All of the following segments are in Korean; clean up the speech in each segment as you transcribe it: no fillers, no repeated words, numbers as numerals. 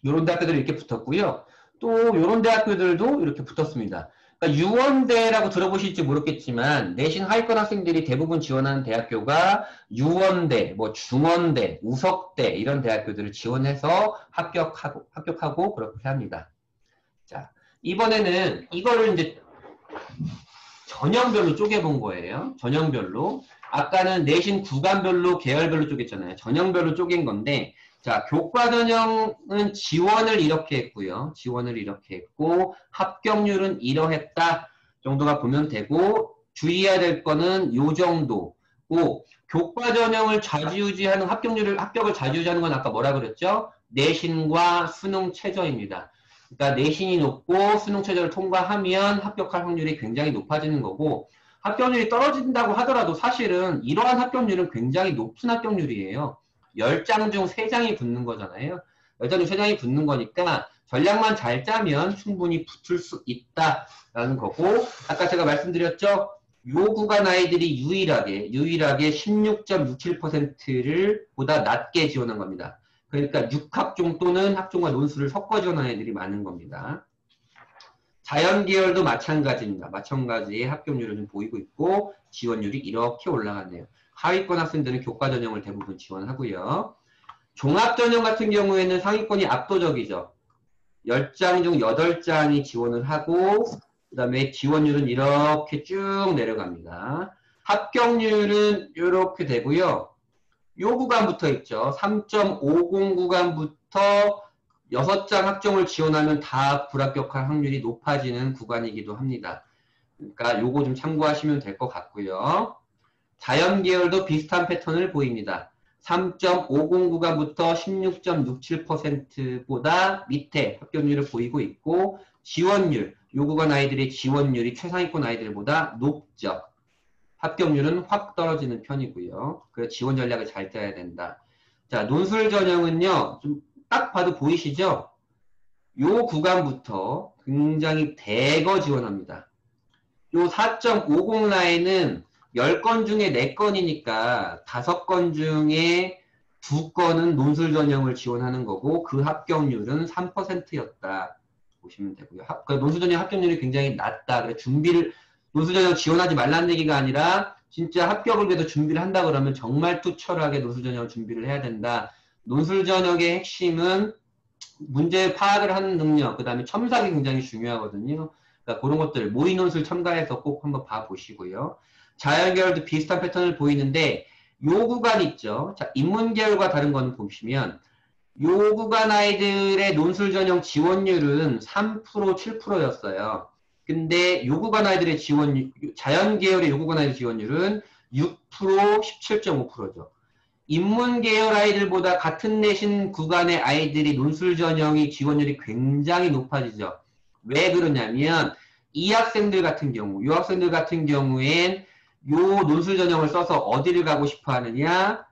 요런 대학교들이 이렇게 붙었고요. 또 요런 대학교들도 이렇게 붙었습니다. 그러니까 유원대라고 들어보실지 모르겠지만 내신 하위권 학생들이 대부분 지원하는 대학교가 유원대, 뭐 중원대, 우석대 이런 대학교들을 지원해서 합격하고 그렇게 합니다. 자, 이번에는 이거를 이제 전형별로 쪼개본 거예요. 전형별로. 아까는 내신 구간별로, 계열별로 쪼갰잖아요. 전형별로 쪼갠 건데, 자, 교과 전형은 지원을 이렇게 했고요. 지원을 이렇게 했고, 합격률은 이러했다 정도가 보면 되고, 주의해야 될 거는 요 정도고, 교과 전형을 좌지우지하는 합격을 좌지우지하는 건 아까 뭐라 그랬죠? 내신과 수능 최저입니다. 그러니까 내신이 높고 수능 최저를 통과하면 합격할 확률이 굉장히 높아지는 거고 합격률이 떨어진다고 하더라도 사실은 이러한 합격률은 굉장히 높은 합격률이에요. 10장 중 3장이 붙는 거잖아요. 10장 중 3장이 붙는 거니까 전략만 잘 짜면 충분히 붙을 수 있다라는 거고 아까 제가 말씀드렸죠. 요 구간 아이들이 유일하게 16.67%를 보다 낮게 지원한 겁니다. 그러니까 6학종 또는 학종과 논술을 섞어 지원하는 애들이 많은 겁니다. 자연계열도 마찬가지입니다. 마찬가지의 합격률을 좀 보이고 있고 지원율이 이렇게 올라가네요. 하위권 학생들은 교과 전형을 대부분 지원하고요. 종합 전형 같은 경우에는 상위권이 압도적이죠. 10장 중 8장이 지원을 하고 그 다음에 지원율은 이렇게 쭉 내려갑니다. 합격률은 이렇게 되고요. 요 구간부터 있죠. 3.50 구간부터 6장 학종을 지원하면 다 불합격할 확률이 높아지는 구간이기도 합니다. 그러니까 요거 좀 참고하시면 될 것 같고요. 자연계열도 비슷한 패턴을 보입니다. 3.50 구간부터 16.67%보다 밑에 합격률을 보이고 있고 지원율, 요 구간 아이들의 지원율이 최상위권 아이들보다 높죠. 합격률은 확 떨어지는 편이고요. 그래서 지원 전략을 잘 짜야 된다. 자, 논술 전형은요. 좀 딱 봐도 보이시죠? 요 구간부터 굉장히 대거 지원합니다. 요 4.50 라인은 10건 중에 4건이니까 5건 중에 2건은 논술 전형을 지원하는 거고 그 합격률은 3%였다. 보시면 되고요. 논술 전형 합격률이 굉장히 낮다. 그래서 논술 전형 지원하지 말라는 얘기가 아니라 진짜 합격을 위해서 준비를 한다 그러면 정말 투철하게 논술 전형 준비를 해야 된다. 논술 전형의 핵심은 문제 파악을 하는 능력, 그 다음에 첨삭이 굉장히 중요하거든요. 그러니까 그런 것들 모의 논술 첨가해서 꼭 한번 봐보시고요. 자연계열도 비슷한 패턴을 보이는데 요 구간 있죠. 자, 인문계열과 다른 건 보시면 요 구간 아이들의 논술 전형 지원율은 3%, 7%였어요. 근데 요 구간 아이들의 자연계열의 요 구간 아이들 지원율은 6%, 17.5%죠. 인문계열 아이들보다 같은 내신 구간의 아이들이 논술 전형이 지원율이 굉장히 높아지죠. 왜 그러냐면 이 학생들 같은 경우, 요 학생들 같은 경우엔 요 논술 전형을 써서 어디를 가고 싶어 하느냐?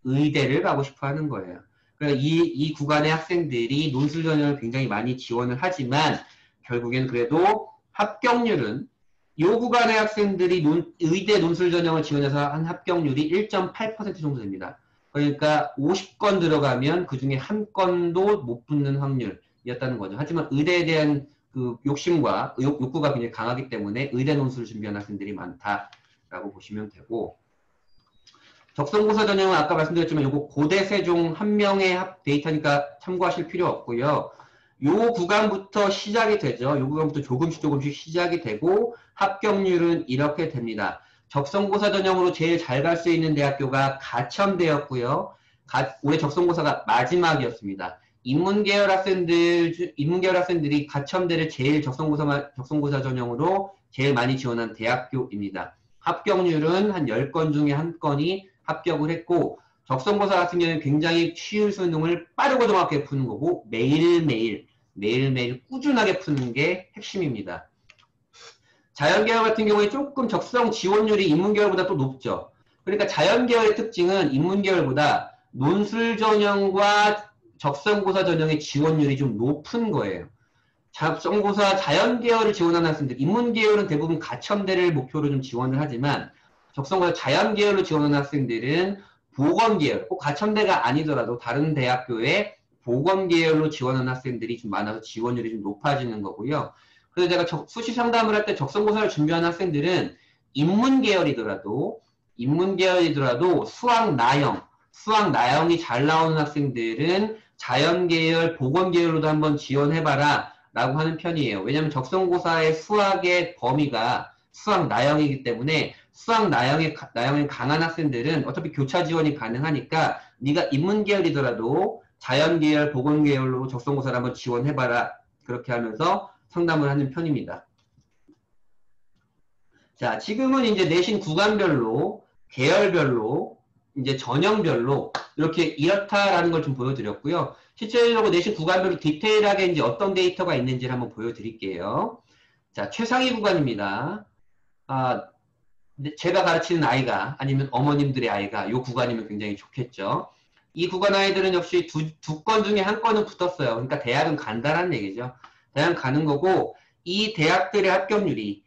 의대를 가고 싶어 하는 거예요. 그래서 이 구간의 학생들이 논술 전형을 굉장히 많이 지원을 하지만 결국엔 그래도 합격률은 요 구간의 학생들이 의대 논술 전형을 지원해서 한 합격률이 1.8% 정도 됩니다. 그러니까 50건 들어가면 그 중에 한 건도 못 붙는 확률이었다는 거죠. 하지만 의대에 대한 그 욕심과 욕구가 굉장히 강하기 때문에 의대 논술을 준비하는 학생들이 많다라고 보시면 되고 적성고사 전형은 아까 말씀드렸지만 요거 고대 세종 한 명의 데이터니까 참고하실 필요 없고요. 요 구간부터 시작이 되죠. 요 구간부터 조금씩 시작이 되고 합격률은 이렇게 됩니다. 적성고사 전형으로 제일 잘 갈 수 있는 대학교가 가천대였고요. 올해 적성고사가 마지막이었습니다. 인문계열 학생들이 가천대를 제일 적성고사 전형으로 제일 많이 지원한 대학교입니다. 합격률은 한 10건 중에 한 건이 합격을 했고 적성고사 같은 경우는 굉장히 쉬운 수능을 빠르고 정확하게 푸는 거고 매일매일 꾸준하게 푸는 게 핵심입니다. 자연계열 같은 경우에 조금 적성 지원율이 인문계열보다 또 높죠. 그러니까 자연계열의 특징은 인문계열보다 논술 전형과 적성고사 전형의 지원율이 좀 높은 거예요. 적성고사 자연계열을 지원하는 학생들, 인문계열은 대부분 가천대를 목표로 좀 지원을 하지만 적성고사 자연계열로 지원하는 학생들은 보건계열, 꼭 가천대가 아니더라도 다른 대학교의 보건 계열로 지원하는 학생들이 좀 많아서 지원율이 좀 높아지는 거고요. 그래서 제가 수시 상담을 할 때 적성고사를 준비하는 학생들은 인문 계열이더라도 수학 나형이 잘 나오는 학생들은 자연 계열, 보건 계열로도 한번 지원해봐라 라고 하는 편이에요. 왜냐하면 적성고사의 수학의 범위가 수학 나형이기 때문에 수학 나형이 강한 학생들은 어차피 교차 지원이 가능하니까 네가 인문 계열이더라도 자연 계열, 보건 계열로 적성고사를 한번 지원해봐라. 그렇게 하면서 상담을 하는 편입니다. 자, 지금은 이제 내신 구간별로, 계열별로, 이제 전형별로 이렇게 이렇다라는 걸 좀 보여드렸고요. 실제로 내신 구간별로 디테일하게 이제 어떤 데이터가 있는지를 한번 보여드릴게요. 자, 최상위 구간입니다. 제가 가르치는 아이가 아니면 어머님들의 아이가 이 구간이면 굉장히 좋겠죠. 이 구간 아이들은 역시 두 건 중에 한 건은 붙었어요. 그러니까 대학은 간다는 얘기죠. 대학 가는 거고 이 대학들의 합격률이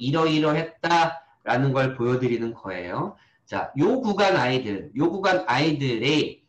이러이러했다라는 걸 보여드리는 거예요. 자, 요 구간 아이들의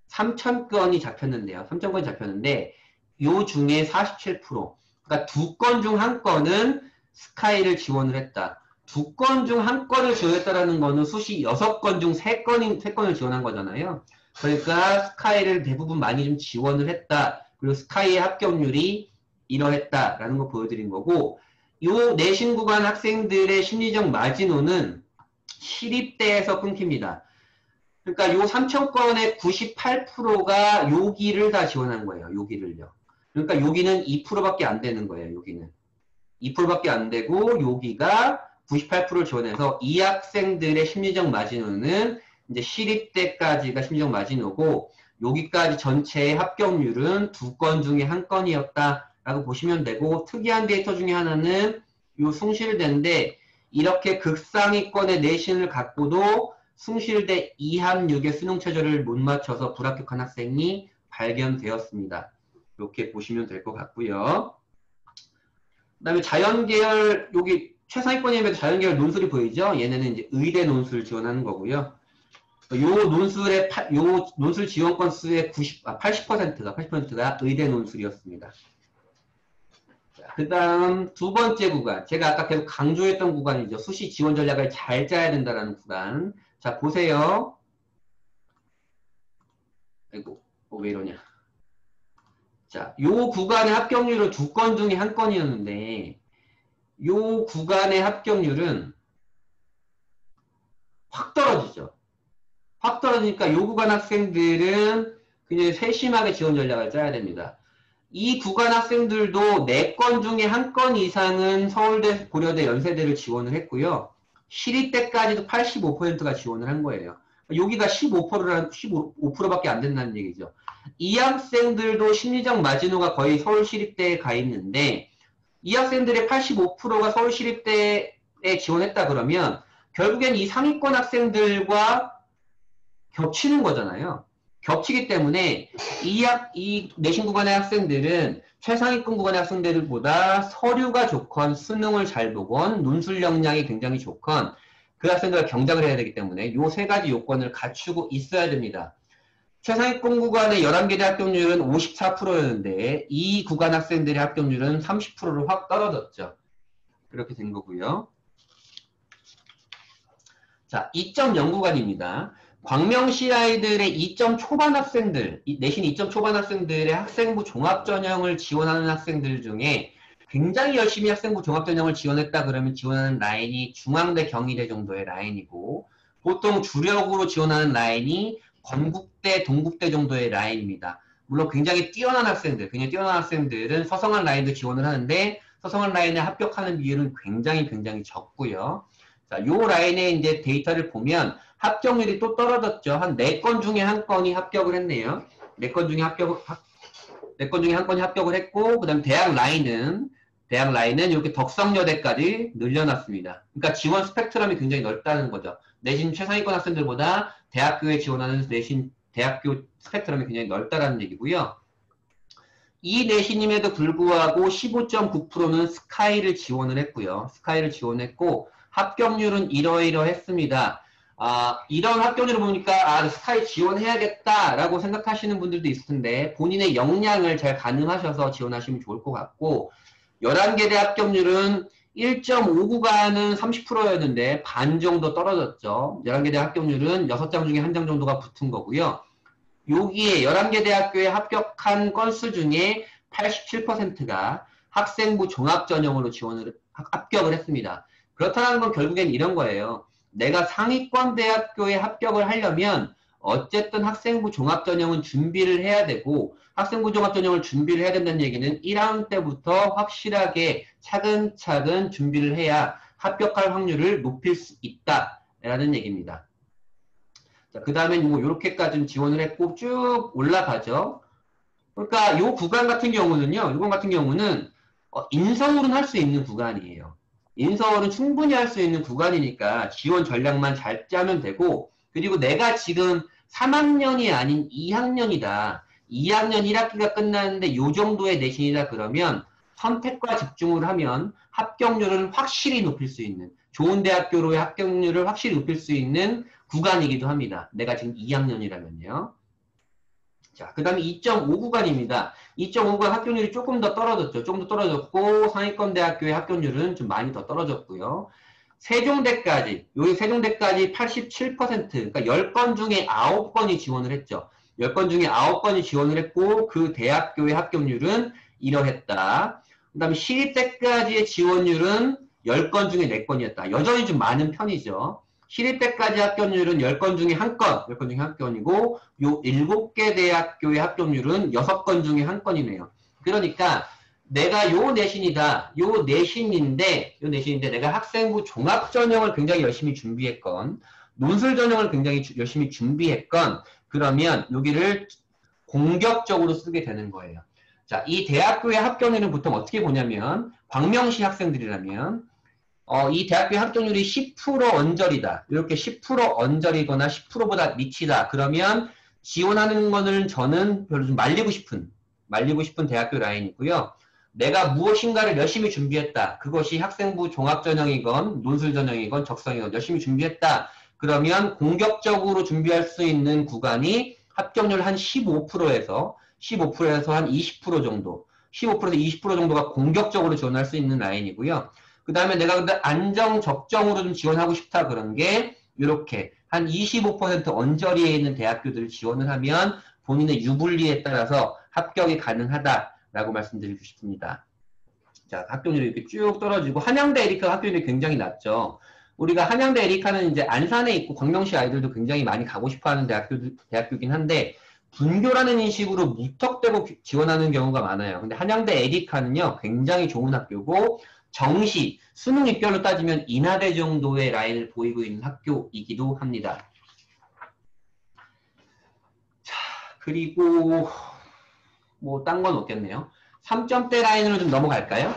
3,000건이 잡혔는데요. 3,000건이 잡혔는데 요 중에 47%, 그러니까 두 건 중 한 건은 스카이를 지원을 했다. 두 건 중 한 건을 지원했다라는 거는 수시 6건 중 3건을 지원한 거잖아요. 그러니까 스카이를 대부분 많이 좀 지원을 했다. 그리고 스카이의 합격률이 이러했다라는 거 보여드린 거고, 요 내신 구간 학생들의 심리적 마지노는 시립대에서 끊깁니다. 그러니까 요 3,000건의 98%가 요기를 다 지원한 거예요. 요기를요. 그러니까 요기는 2%밖에 안 되는 거예요. 요기는 2%밖에 안 되고 요기가 98%를 지원해서 이 학생들의 심리적 마지노는 이제 시립대까지가 심리적 마지노고 여기까지 전체의 합격률은 두 건 중에 한 건이었다라고 보시면 되고, 특이한 데이터 중에 하나는 요 숭실대인데 이렇게 극상위권의 내신을 갖고도 숭실대 2합6의 수능 최저를 못 맞춰서 불합격한 학생이 발견되었습니다. 이렇게 보시면 될 것 같고요. 그 다음에 자연계열, 여기 최상위권이면 자연계열 논술이 보이죠? 얘네는 이제 의대 논술 지원하는 거고요. 요 논술 지원 건수의 80%가 의대 논술이었습니다. 그 다음 두 번째 구간. 제가 아까 계속 강조했던 구간이죠. 수시 지원 전략을 잘 짜야 된다는 구간. 자, 보세요. 아이고, 왜 이러냐. 자, 요 구간의 합격률은 두 건 중에 한 건이었는데, 요 구간의 합격률은 확 떨어지죠. 확 떨어지니까 요 구간 학생들은 굉장히 세심하게 지원 전략을 짜야 됩니다. 이 구간 학생들도 4건 중에 한 건 이상은 서울대, 고려대, 연세대를 지원을 했고요. 시립대까지도 85%가 지원을 한 거예요. 여기가 15%밖에 안 된다는 얘기죠. 이 학생들도 심리적 마지노가 거의 서울시립대에 가 있는데 이 학생들의 85%가 서울시립대에 지원했다 그러면 결국엔 이 상위권 학생들과 겹치는 거잖아요. 겹치기 때문에 이 내신 구간의 학생들은 최상위권 구간의 학생들보다 서류가 좋건 수능을 잘 보건 논술 역량이 굉장히 좋건 그 학생들과 경쟁을 해야 되기 때문에 이 세 가지 요건을 갖추고 있어야 됩니다. 최상위권 구간의 11개 대 합격률은 54%였는데 이 구간 학생들의 합격률은 30%로 확 떨어졌죠. 그렇게 된 거고요. 자, 2.0 구간입니다. 광명시 아이들의 2점 초반 학생들, 내신 2점 초반 학생들의 학생부 종합전형을 지원하는 학생들 중에 굉장히 열심히 학생부 종합전형을 지원했다 그러면 지원하는 라인이 중앙대, 경희대 정도의 라인이고 보통 주력으로 지원하는 라인이 건국대, 동국대 정도의 라인입니다. 물론 굉장히 뛰어난 학생들은 서성한 라인도 지원을 하는데 서성한 라인에 합격하는 비율은 굉장히 적고요. 자, 요 라인에 이제 데이터를 보면 합격률이 또 떨어졌죠. 한 4건 중에 한 건이 합격을 했네요. 4건 중에 한 건이 합격을 했고, 그 다음 대학 라인은 이렇게 덕성여대까지 늘려놨습니다. 그러니까 지원 스펙트럼이 굉장히 넓다는 거죠. 내신 최상위권 학생들보다 대학교에 지원하는 내신 대학교 스펙트럼이 굉장히 넓다라는 얘기고요. 이 내신임에도 불구하고 15.9%는 스카이를 지원을 했고요. 스카이를 지원했고 합격률은 이러이러했습니다. 이런 합격률을 보니까, 스카이 지원해야겠다라고 생각하시는 분들도 있을 텐데, 본인의 역량을 잘 가늠하셔서 지원하시면 좋을 것 같고, 11개 대 합격률은 1.5구간은 30%였는데, 반 정도 떨어졌죠. 11개 대 합격률은 6장 중에 1장 정도가 붙은 거고요. 여기에 11개 대학교에 합격한 건수 중에 87%가 학생부 종합전형으로 합격을 했습니다. 그렇다는 건 결국엔 이런 거예요. 내가 상위권 대학교에 합격을 하려면 어쨌든 학생부 종합전형은 준비를 해야 되고 학생부 종합전형을 준비를 해야 된다는 얘기는 1학년 때부터 확실하게 차근차근 준비를 해야 합격할 확률을 높일 수 있다라는 얘기입니다. 그 다음에 뭐 이렇게까지 지원을 했고 쭉 올라가죠. 그러니까 요 구간 같은 경우는요. 이건 같은 경우는 인서울은 할 수 있는 구간이에요. 인서울은 충분히 할 수 있는 구간이니까 지원 전략만 잘 짜면 되고 그리고 내가 지금 3학년이 아닌 2학년이다. 2학년 1학기가 끝났는데 요 정도의 내신이다 그러면 선택과 집중을 하면 합격률을 확실히 높일 수 있는 좋은 대학교로의 합격률을 확실히 높일 수 있는 구간이기도 합니다. 내가 지금 2학년이라면요. 자, 그 다음에 2.5구간입니다. 2.5구간 합격률이 조금 더 떨어졌죠. 조금 더 떨어졌고 상위권 대학교의 합격률은 좀 많이 더 떨어졌고요. 세종대까지, 여기 세종대까지 87%, 그러니까 10건 중에 9건이 지원을 했죠. 10건 중에 9건이 지원을 했고 그 대학교의 합격률은 이러했다. 그 다음에 시립대까지의 지원율은 10건 중에 4건이었다. 여전히 좀 많은 편이죠. 시립대까지 합격률은 10건 중에 1건, 10건 중에 1건이고 요 7개 대학교의 합격률은 6건 중에 1건이네요. 그러니까 내가 요 내신이다. 요 내신인데 내가 학생부 종합전형을 굉장히 열심히 준비했건 논술 전형을 굉장히 열심히 준비했건 그러면 여기를 공격적으로 쓰게 되는 거예요. 자, 이 대학교의 합격률은 보통 어떻게 보냐면 광명시 학생들이라면 이 대학교의 합격률이 10% 언저리다. 이렇게 10% 언저리거나 10%보다 밑이다. 그러면 지원하는 거는 저는 별로 좀 말리고 싶은 대학교 라인이고요. 내가 무엇인가를 열심히 준비했다. 그것이 학생부 종합전형이건 논술전형이건 적성이건 열심히 준비했다. 그러면 공격적으로 준비할 수 있는 구간이 합격률 한 15%에서 한 20% 정도 15%에서 20% 정도가 공격적으로 지원할 수 있는 라인이고요. 그 다음에 내가 근데 안정 적정으로 좀 지원하고 싶다 그런 게 이렇게 한 25% 언저리에 있는 대학교들을 지원을 하면 본인의 유불리에 따라서 합격이 가능하다라고 말씀드리고 싶습니다. 자, 합격률이 이렇게 쭉 떨어지고 한양대 에리카 합격률이 굉장히 낮죠. 우리가 한양대 에리카는 이제 안산에 있고 광명시 아이들도 굉장히 많이 가고 싶어하는 대학교긴 한데 분교라는 인식으로 무턱대고 지원하는 경우가 많아요. 근데 한양대 에리카는요 굉장히 좋은 학교고 정시, 수능 입결로 따지면 인하대 정도의 라인을 보이고 있는 학교이기도 합니다. 자, 그리고 뭐 딴 건 없겠네요. 3점대 라인으로 좀 넘어갈까요?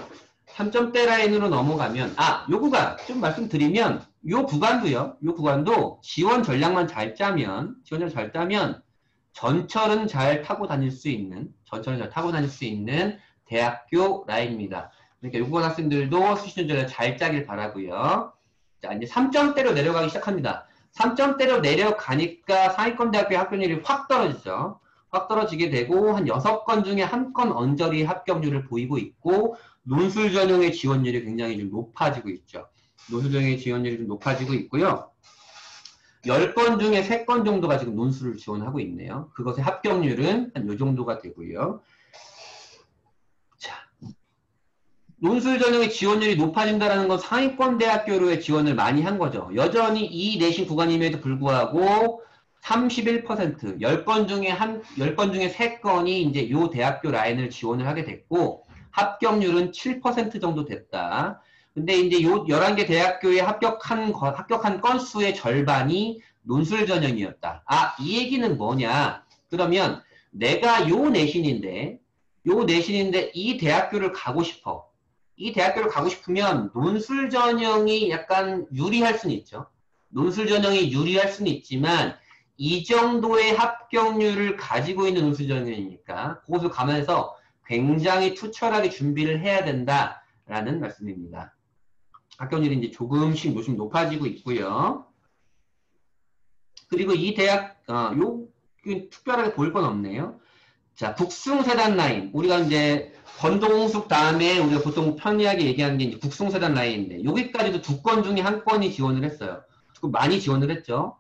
3점대 라인으로 넘어가면 요 구간 좀 말씀드리면 요 구간도 지원 전략만 잘 짜면 전철은 잘 타고 다닐 수 있는 대학교 라인입니다. 그러니까 요구원 학생들도 수시전 전략 잘 짜길 바라고요. 자, 이제 3점대로 내려가기 시작합니다. 3점대로 내려가니까 상위권 대학교의 합격률이 확 떨어지죠. 확 떨어지게 되고 한 6건 중에 1건 언저리 합격률을 보이고 있고 논술 전형의 지원율이 굉장히 좀 높아지고 있죠. 논술 전형의 지원율이 좀 높아지고 있고요. 10건 중에 3건 정도가 지금 논술을 지원하고 있네요. 그것의 합격률은 한 요 정도가 되고요. 자, 논술 전형의 지원율이 높아진다는 건 상위권 대학교로의 지원을 많이 한 거죠. 여전히 이 내신 구간임에도 불구하고 31%, 10건 중에 3건이 이제 요 대학교 라인을 지원을 하게 됐고 합격률은 7% 정도 됐다. 근데 이제 요 11개 대학교에 합격한 건수의 절반이 논술 전형이었다. 이 얘기는 뭐냐? 그러면 내가 요 내신인데 이 대학교를 가고 싶어. 이 대학교를 가고 싶으면 논술 전형이 약간 유리할 수는 있죠. 논술 전형이 유리할 수는 있지만 이 정도의 합격률을 가지고 있는 논술 전형이니까 그것을 감안해서 굉장히 투철하게 준비를 해야 된다라는 말씀입니다. 합격률이 이제 조금씩 높아지고 있고요. 그리고 이 대학, 특별하게 볼 건 없네요. 자, 북숭세단 라인. 우리가 이제 건동홍숙 다음에 우리가 보통 편리하게 얘기하는 게 이제 북숭세단 라인인데, 여기까지도 두 건 중에 한 건이 지원을 했어요. 많이 지원을 했죠.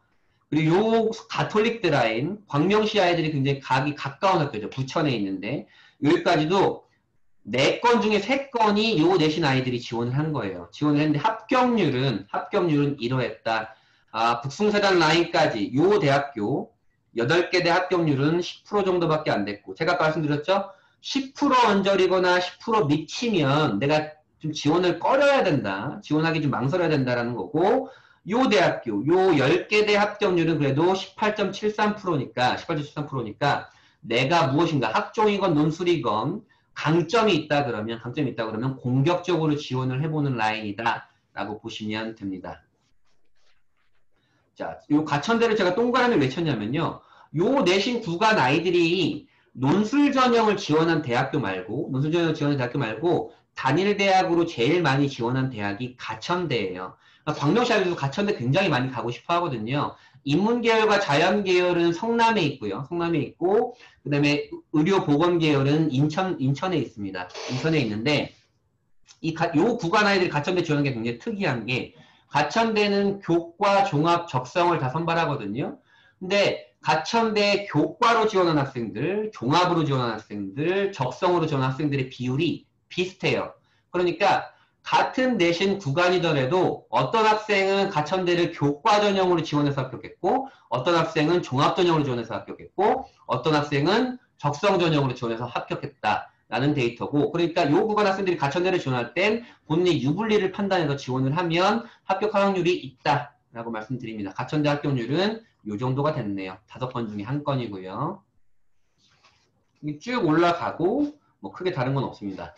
그리고 요 가톨릭대 라인, 광명시 아이들이 굉장히 각이 가까운 학교죠. 부천에 있는데, 여기까지도 4건 중에 3건이 요 내신 아이들이 지원을 한 거예요. 지원을 했는데 합격률은 이러했다. 아, 북숭세단 라인까지 요 대학교 8개 대 합격률은 10% 정도밖에 안 됐고, 제가 아까 말씀드렸죠? 10% 언저리거나 10% 미치면 내가 좀 지원을 꺼려야 된다. 지원하기 좀 망설여야 된다라는 거고, 요 대학교, 요 10개 대 합격률은 그래도 18.73%니까 내가 무엇인가 학종이건 논술이건 강점이 있다 그러면 공격적으로 지원을 해보는 라인이다 라고 보시면 됩니다. 자, 요 가천대를 제가 동그라미 왜 쳤냐면요. 요 내신 구간 아이들이 논술 전형을 지원한 대학교 말고 단일 대학으로 제일 많이 지원한 대학이 가천대예요. 그러니까 광명시 아이들도 가천대 굉장히 많이 가고 싶어 하거든요. 인문계열과 자연계열은 성남에 있고요. 성남에 있고, 그 다음에 의료보건계열은 인천에 있습니다. 인천에 있는데, 요 구간 아이들이 가천대 지원하는 게 굉장히 특이한 게, 가천대는 교과, 종합, 적성을 다 선발하거든요. 근데 가천대 교과로 지원한 학생들, 종합으로 지원한 학생들, 적성으로 지원한 학생들의 비율이 비슷해요. 그러니까 같은 내신 구간이더라도 어떤 학생은 가천대를 교과 전형으로 지원해서 합격했고, 어떤 학생은 종합 전형으로 지원해서 합격했고, 어떤 학생은 적성 전형으로 지원해서 합격했다. 라는 데이터고, 그러니까 요 구간 학생들이 가천대를 지원할 땐 본인의 유불리를 판단해서 지원을 하면 합격할 확률이 있다. 라고 말씀드립니다. 가천대 합격률은 요 정도가 됐네요. 5건 중에 1건이고요. 쭉 올라가고, 뭐 크게 다른 건 없습니다.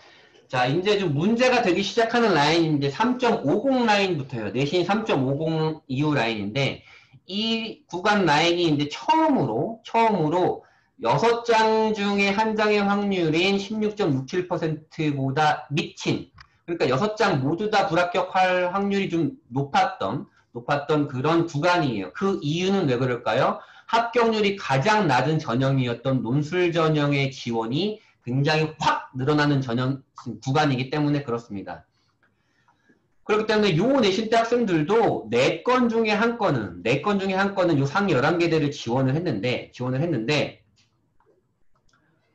자, 이제 좀 문제가 되기 시작하는 라인인데 3.50 라인부터요. 내신 3.50 이후 라인인데 이 구간 라인이 이제 처음으로 6장 중에 1장의 확률인 16.67%보다 미친, 그러니까 6장 모두 다 불합격할 확률이 좀 높았던 그런 구간이에요. 그 이유는 왜 그럴까요? 합격률이 가장 낮은 전형이었던 논술 전형의 지원이 굉장히 확 늘어나는 전형 구간이기 때문에 그렇습니다. 그렇기 때문에 요 내신대 학생들도 4건 중에 한 건은 요 상위 11개대를 지원을 했는데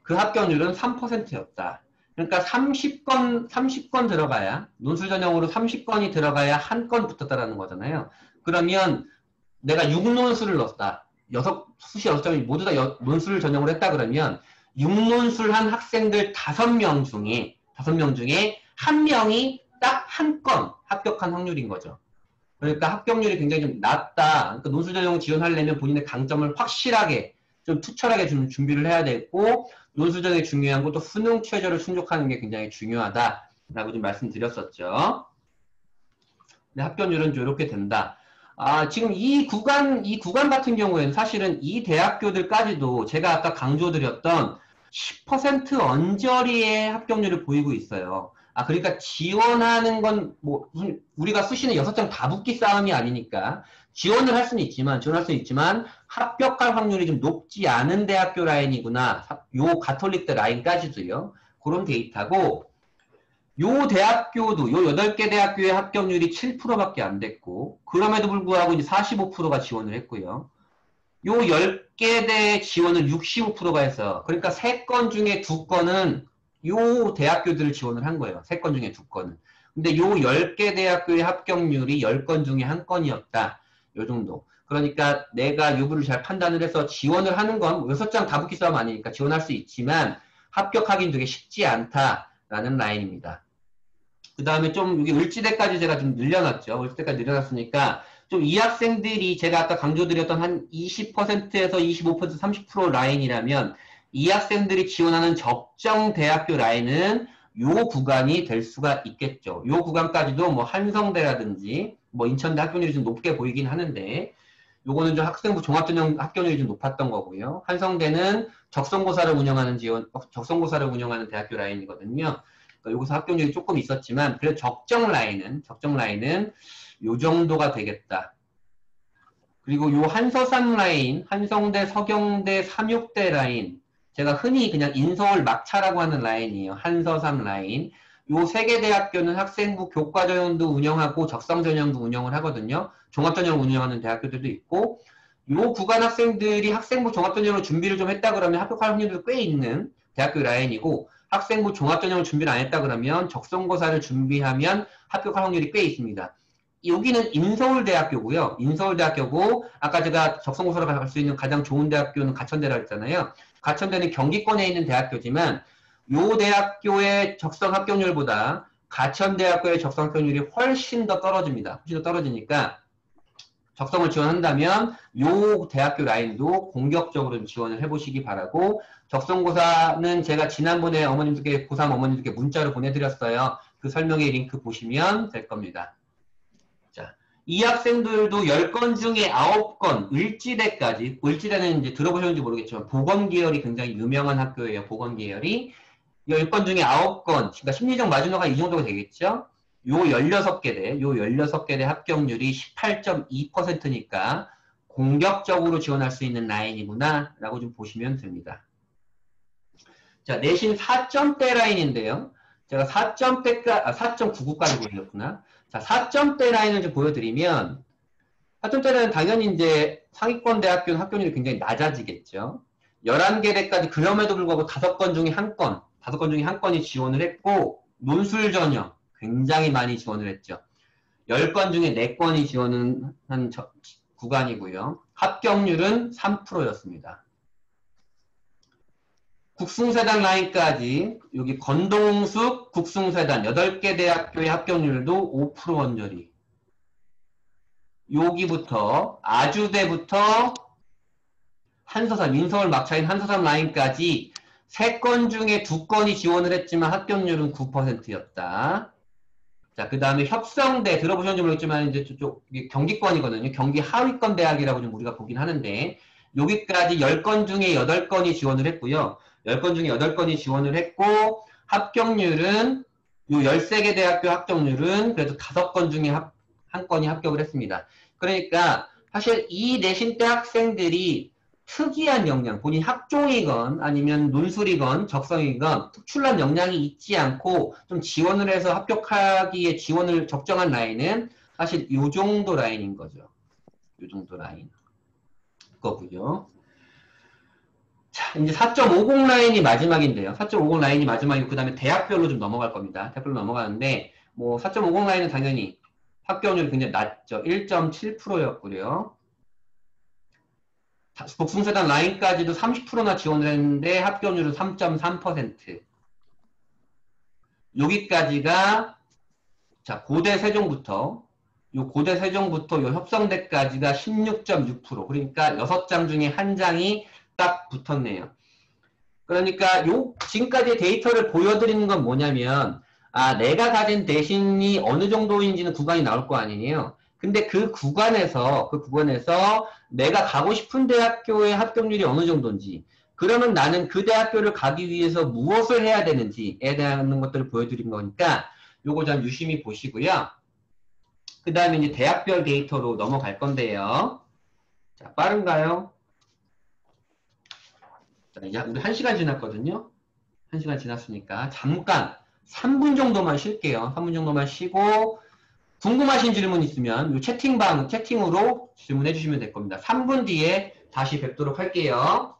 그 합격률은 3%였다. 그러니까 30건 들어가야, 논술 전형으로 30건이 들어가야 한 건 붙었다라는 거잖아요. 그러면 내가 6논술을 넣었다. 수시 6점이 모두 다 논술 전형으로 했다 그러면 6논술 한 학생들 5명 중에 1명이 딱 한 건 합격한 확률인 거죠. 그러니까 합격률이 굉장히 좀 낮다. 그러니까 논술 전형 지원하려면 본인의 강점을 확실하게 좀 투철하게 좀 준비를 해야 되고, 논술 전형이 중요한 것도 수능 최저를 충족하는 게 굉장히 중요하다라고 좀 말씀드렸었죠. 근데 합격률은 좀 이렇게 된다. 아, 지금 이 구간 같은 경우에는 사실은 이 대학교들까지도 제가 아까 강조드렸던 10% 언저리의 합격률을 보이고 있어요. 아, 그러니까 지원하는 건, 뭐, 우리가 수시는 6장 다 붙기 싸움이 아니니까, 지원을 할 수는 있지만, 합격할 확률이 좀 높지 않은 대학교 라인이구나. 요 가톨릭대 라인까지도요. 그런 데이터고, 요 대학교도, 요 8개 대학교의 합격률이 7%밖에 안 됐고, 그럼에도 불구하고 이제 45%가 지원을 했고요. 요 10개 대 지원을 65%가 해서, 그러니까 3건 중에 2건은 요 대학교들을 지원을 한 거예요. 3건 중에 2건은. 근데 요 10개 대학교의 합격률이 10건 중에 1건이었다. 요 정도. 그러니까 내가 유부를 잘 판단을 해서 지원을 하는 건 6장 다 붙기 싸움 아니니까 지원할 수 있지만 합격하기는 되게 쉽지 않다라는 라인입니다. 그 다음에 좀 여기 을지대까지 제가 좀 늘려놨죠. 을지대까지 늘려놨으니까 좀 이 학생들이 제가 아까 강조드렸던 한 20%에서 25%, 30% 라인이라면 이 학생들이 지원하는 적정 대학교 라인은 요 구간이 될 수가 있겠죠. 요 구간까지도 뭐 한성대라든지 뭐 인천대 합격률이 좀 높게 보이긴 하는데 요거는 좀 학생부 종합전형 합격률이 좀 높았던 거고요. 한성대는 적성고사를 운영하는 대학교 라인이거든요. 그러니까 여기서 합격률이 조금 있었지만 그래도 적정 라인은 요 정도가 되겠다. 그리고 요 한서삼 라인, 한성대, 서경대, 삼육대 라인, 제가 흔히 그냥 인서울 막차라고 하는 라인이에요. 한서삼 라인. 요 세 개 대학교는 학생부 교과전형도 운영하고 적성전형도 운영을 하거든요. 종합전형 운영하는 대학교들도 있고, 요 구간 학생들이 학생부 종합전형으로 준비를 좀 했다 그러면 합격할 확률도 꽤 있는 대학교 라인이고, 학생부 종합전형을 준비를 안 했다 그러면 적성고사를 준비하면 합격할 확률이 꽤 있습니다. 여기는 인서울대학교고요. 인서울대학교고 아까 제가 적성고사로 갈 수 있는 가장 좋은 대학교는 가천대라 했잖아요. 가천대는 경기권에 있는 대학교지만 요 대학교의 적성 합격률보다 가천대학교의 적성 합격률이 훨씬 더 떨어집니다. 훨씬 더 떨어지니까 적성을 지원한다면 요 대학교 라인도 공격적으로 지원을 해보시기 바라고, 적성고사는 제가 지난번에 어머님들께 고3 어머님들께 문자로 보내드렸어요. 그 설명의 링크 보시면 될 겁니다. 자, 이 학생들도 10건 중에 9건, 을지대까지, 을지대는 이제 들어보셨는지 모르겠지만, 보건계열이 굉장히 유명한 학교예요, 보건계열이. 10건 중에 9건, 그러니까 심리적 마지노가 이 정도가 되겠죠? 요 16개대, 요 16개대 합격률이 18.2%니까, 공격적으로 지원할 수 있는 라인이구나, 라고 좀 보시면 됩니다. 자, 내신 4점대 라인인데요. 제가 4.99까지 보여드렸구나. 자, 4점대 라인을 좀 보여드리면, 4점대 라인은 당연히 이제 상위권 대학교는 합격률이 굉장히 낮아지겠죠. 11개대까지 그럼에도 불구하고 5건 중에 1건, 5건 중에 1건이 지원을 했고, 논술 전형 굉장히 많이 지원을 했죠. 10건 중에 4건이 지원을 한 구간이고요. 합격률은 3%였습니다. 국숭세단 라인까지 여기 건동숙 국숭세단 8개 대학교의 합격률도 5% 언저리. 여기부터 아주대부터 한서삼, 인서울 막차인 한서삼 라인까지 3건 중에 2건이 지원을 했지만 합격률은 9%였다. 자, 그 다음에 협성대 들어보셨는지 모르겠지만 이제 저쪽 경기권이거든요. 경기 하위권 대학이라고 좀 우리가 보긴 하는데, 여기까지 10건 중에 8건이 지원을 했고요. 10건 중에 8건이 지원을 했고, 합격률은 요 13개 대학교 합격률은 그래도 5건 중에 1건이 합격을 했습니다. 그러니까 사실 이 내신 때 학생들이 특이한 역량, 본인 학종이건 아니면 논술이건 적성이건 특출난 역량이 있지 않고 좀 지원을 해서 합격하기에 지원을 적정한 라인은 사실 요 정도 라인인 거죠. 요 정도 라인. 거고요. 자, 이제 4.50 라인이 마지막인데요. 4.50 라인이 마지막이고, 그 다음에 대학별로 좀 넘어갈 겁니다. 대학별로 넘어가는데, 뭐, 4.50 라인은 당연히 합격률이 굉장히 낮죠. 1.7%였고요. 복숭세단 라인까지도 30%나 지원을 했는데, 합격률은 3.3%. 여기까지가, 자, 고대 세종부터, 요 고대 세종부터 요 협성대까지가 16.6%. 그러니까 6장 중에 1장이 딱 붙었네요. 그러니까 지금까지 데이터를 보여드리는 건 뭐냐면, 내가 가진 대신이 어느 정도인지는 구간이 나올 거 아니에요. 근데 그 구간에서 내가 가고 싶은 대학교의 합격률이 어느 정도인지, 그러면 나는 그 대학교를 가기 위해서 무엇을 해야 되는지에 대한 것들을 보여드린 거니까, 요거 좀 유심히 보시고요. 그 다음에 이제 대학별 데이터로 넘어갈 건데요. 자, 빠른가요? 자, 이제 우리 1시간 지났거든요. 1시간 지났으니까 잠깐 3분 정도만 쉴게요. 3분 정도만 쉬고 궁금하신 질문 있으면 이 채팅으로 질문해 주시면 될 겁니다. 3분 뒤에 다시 뵙도록 할게요.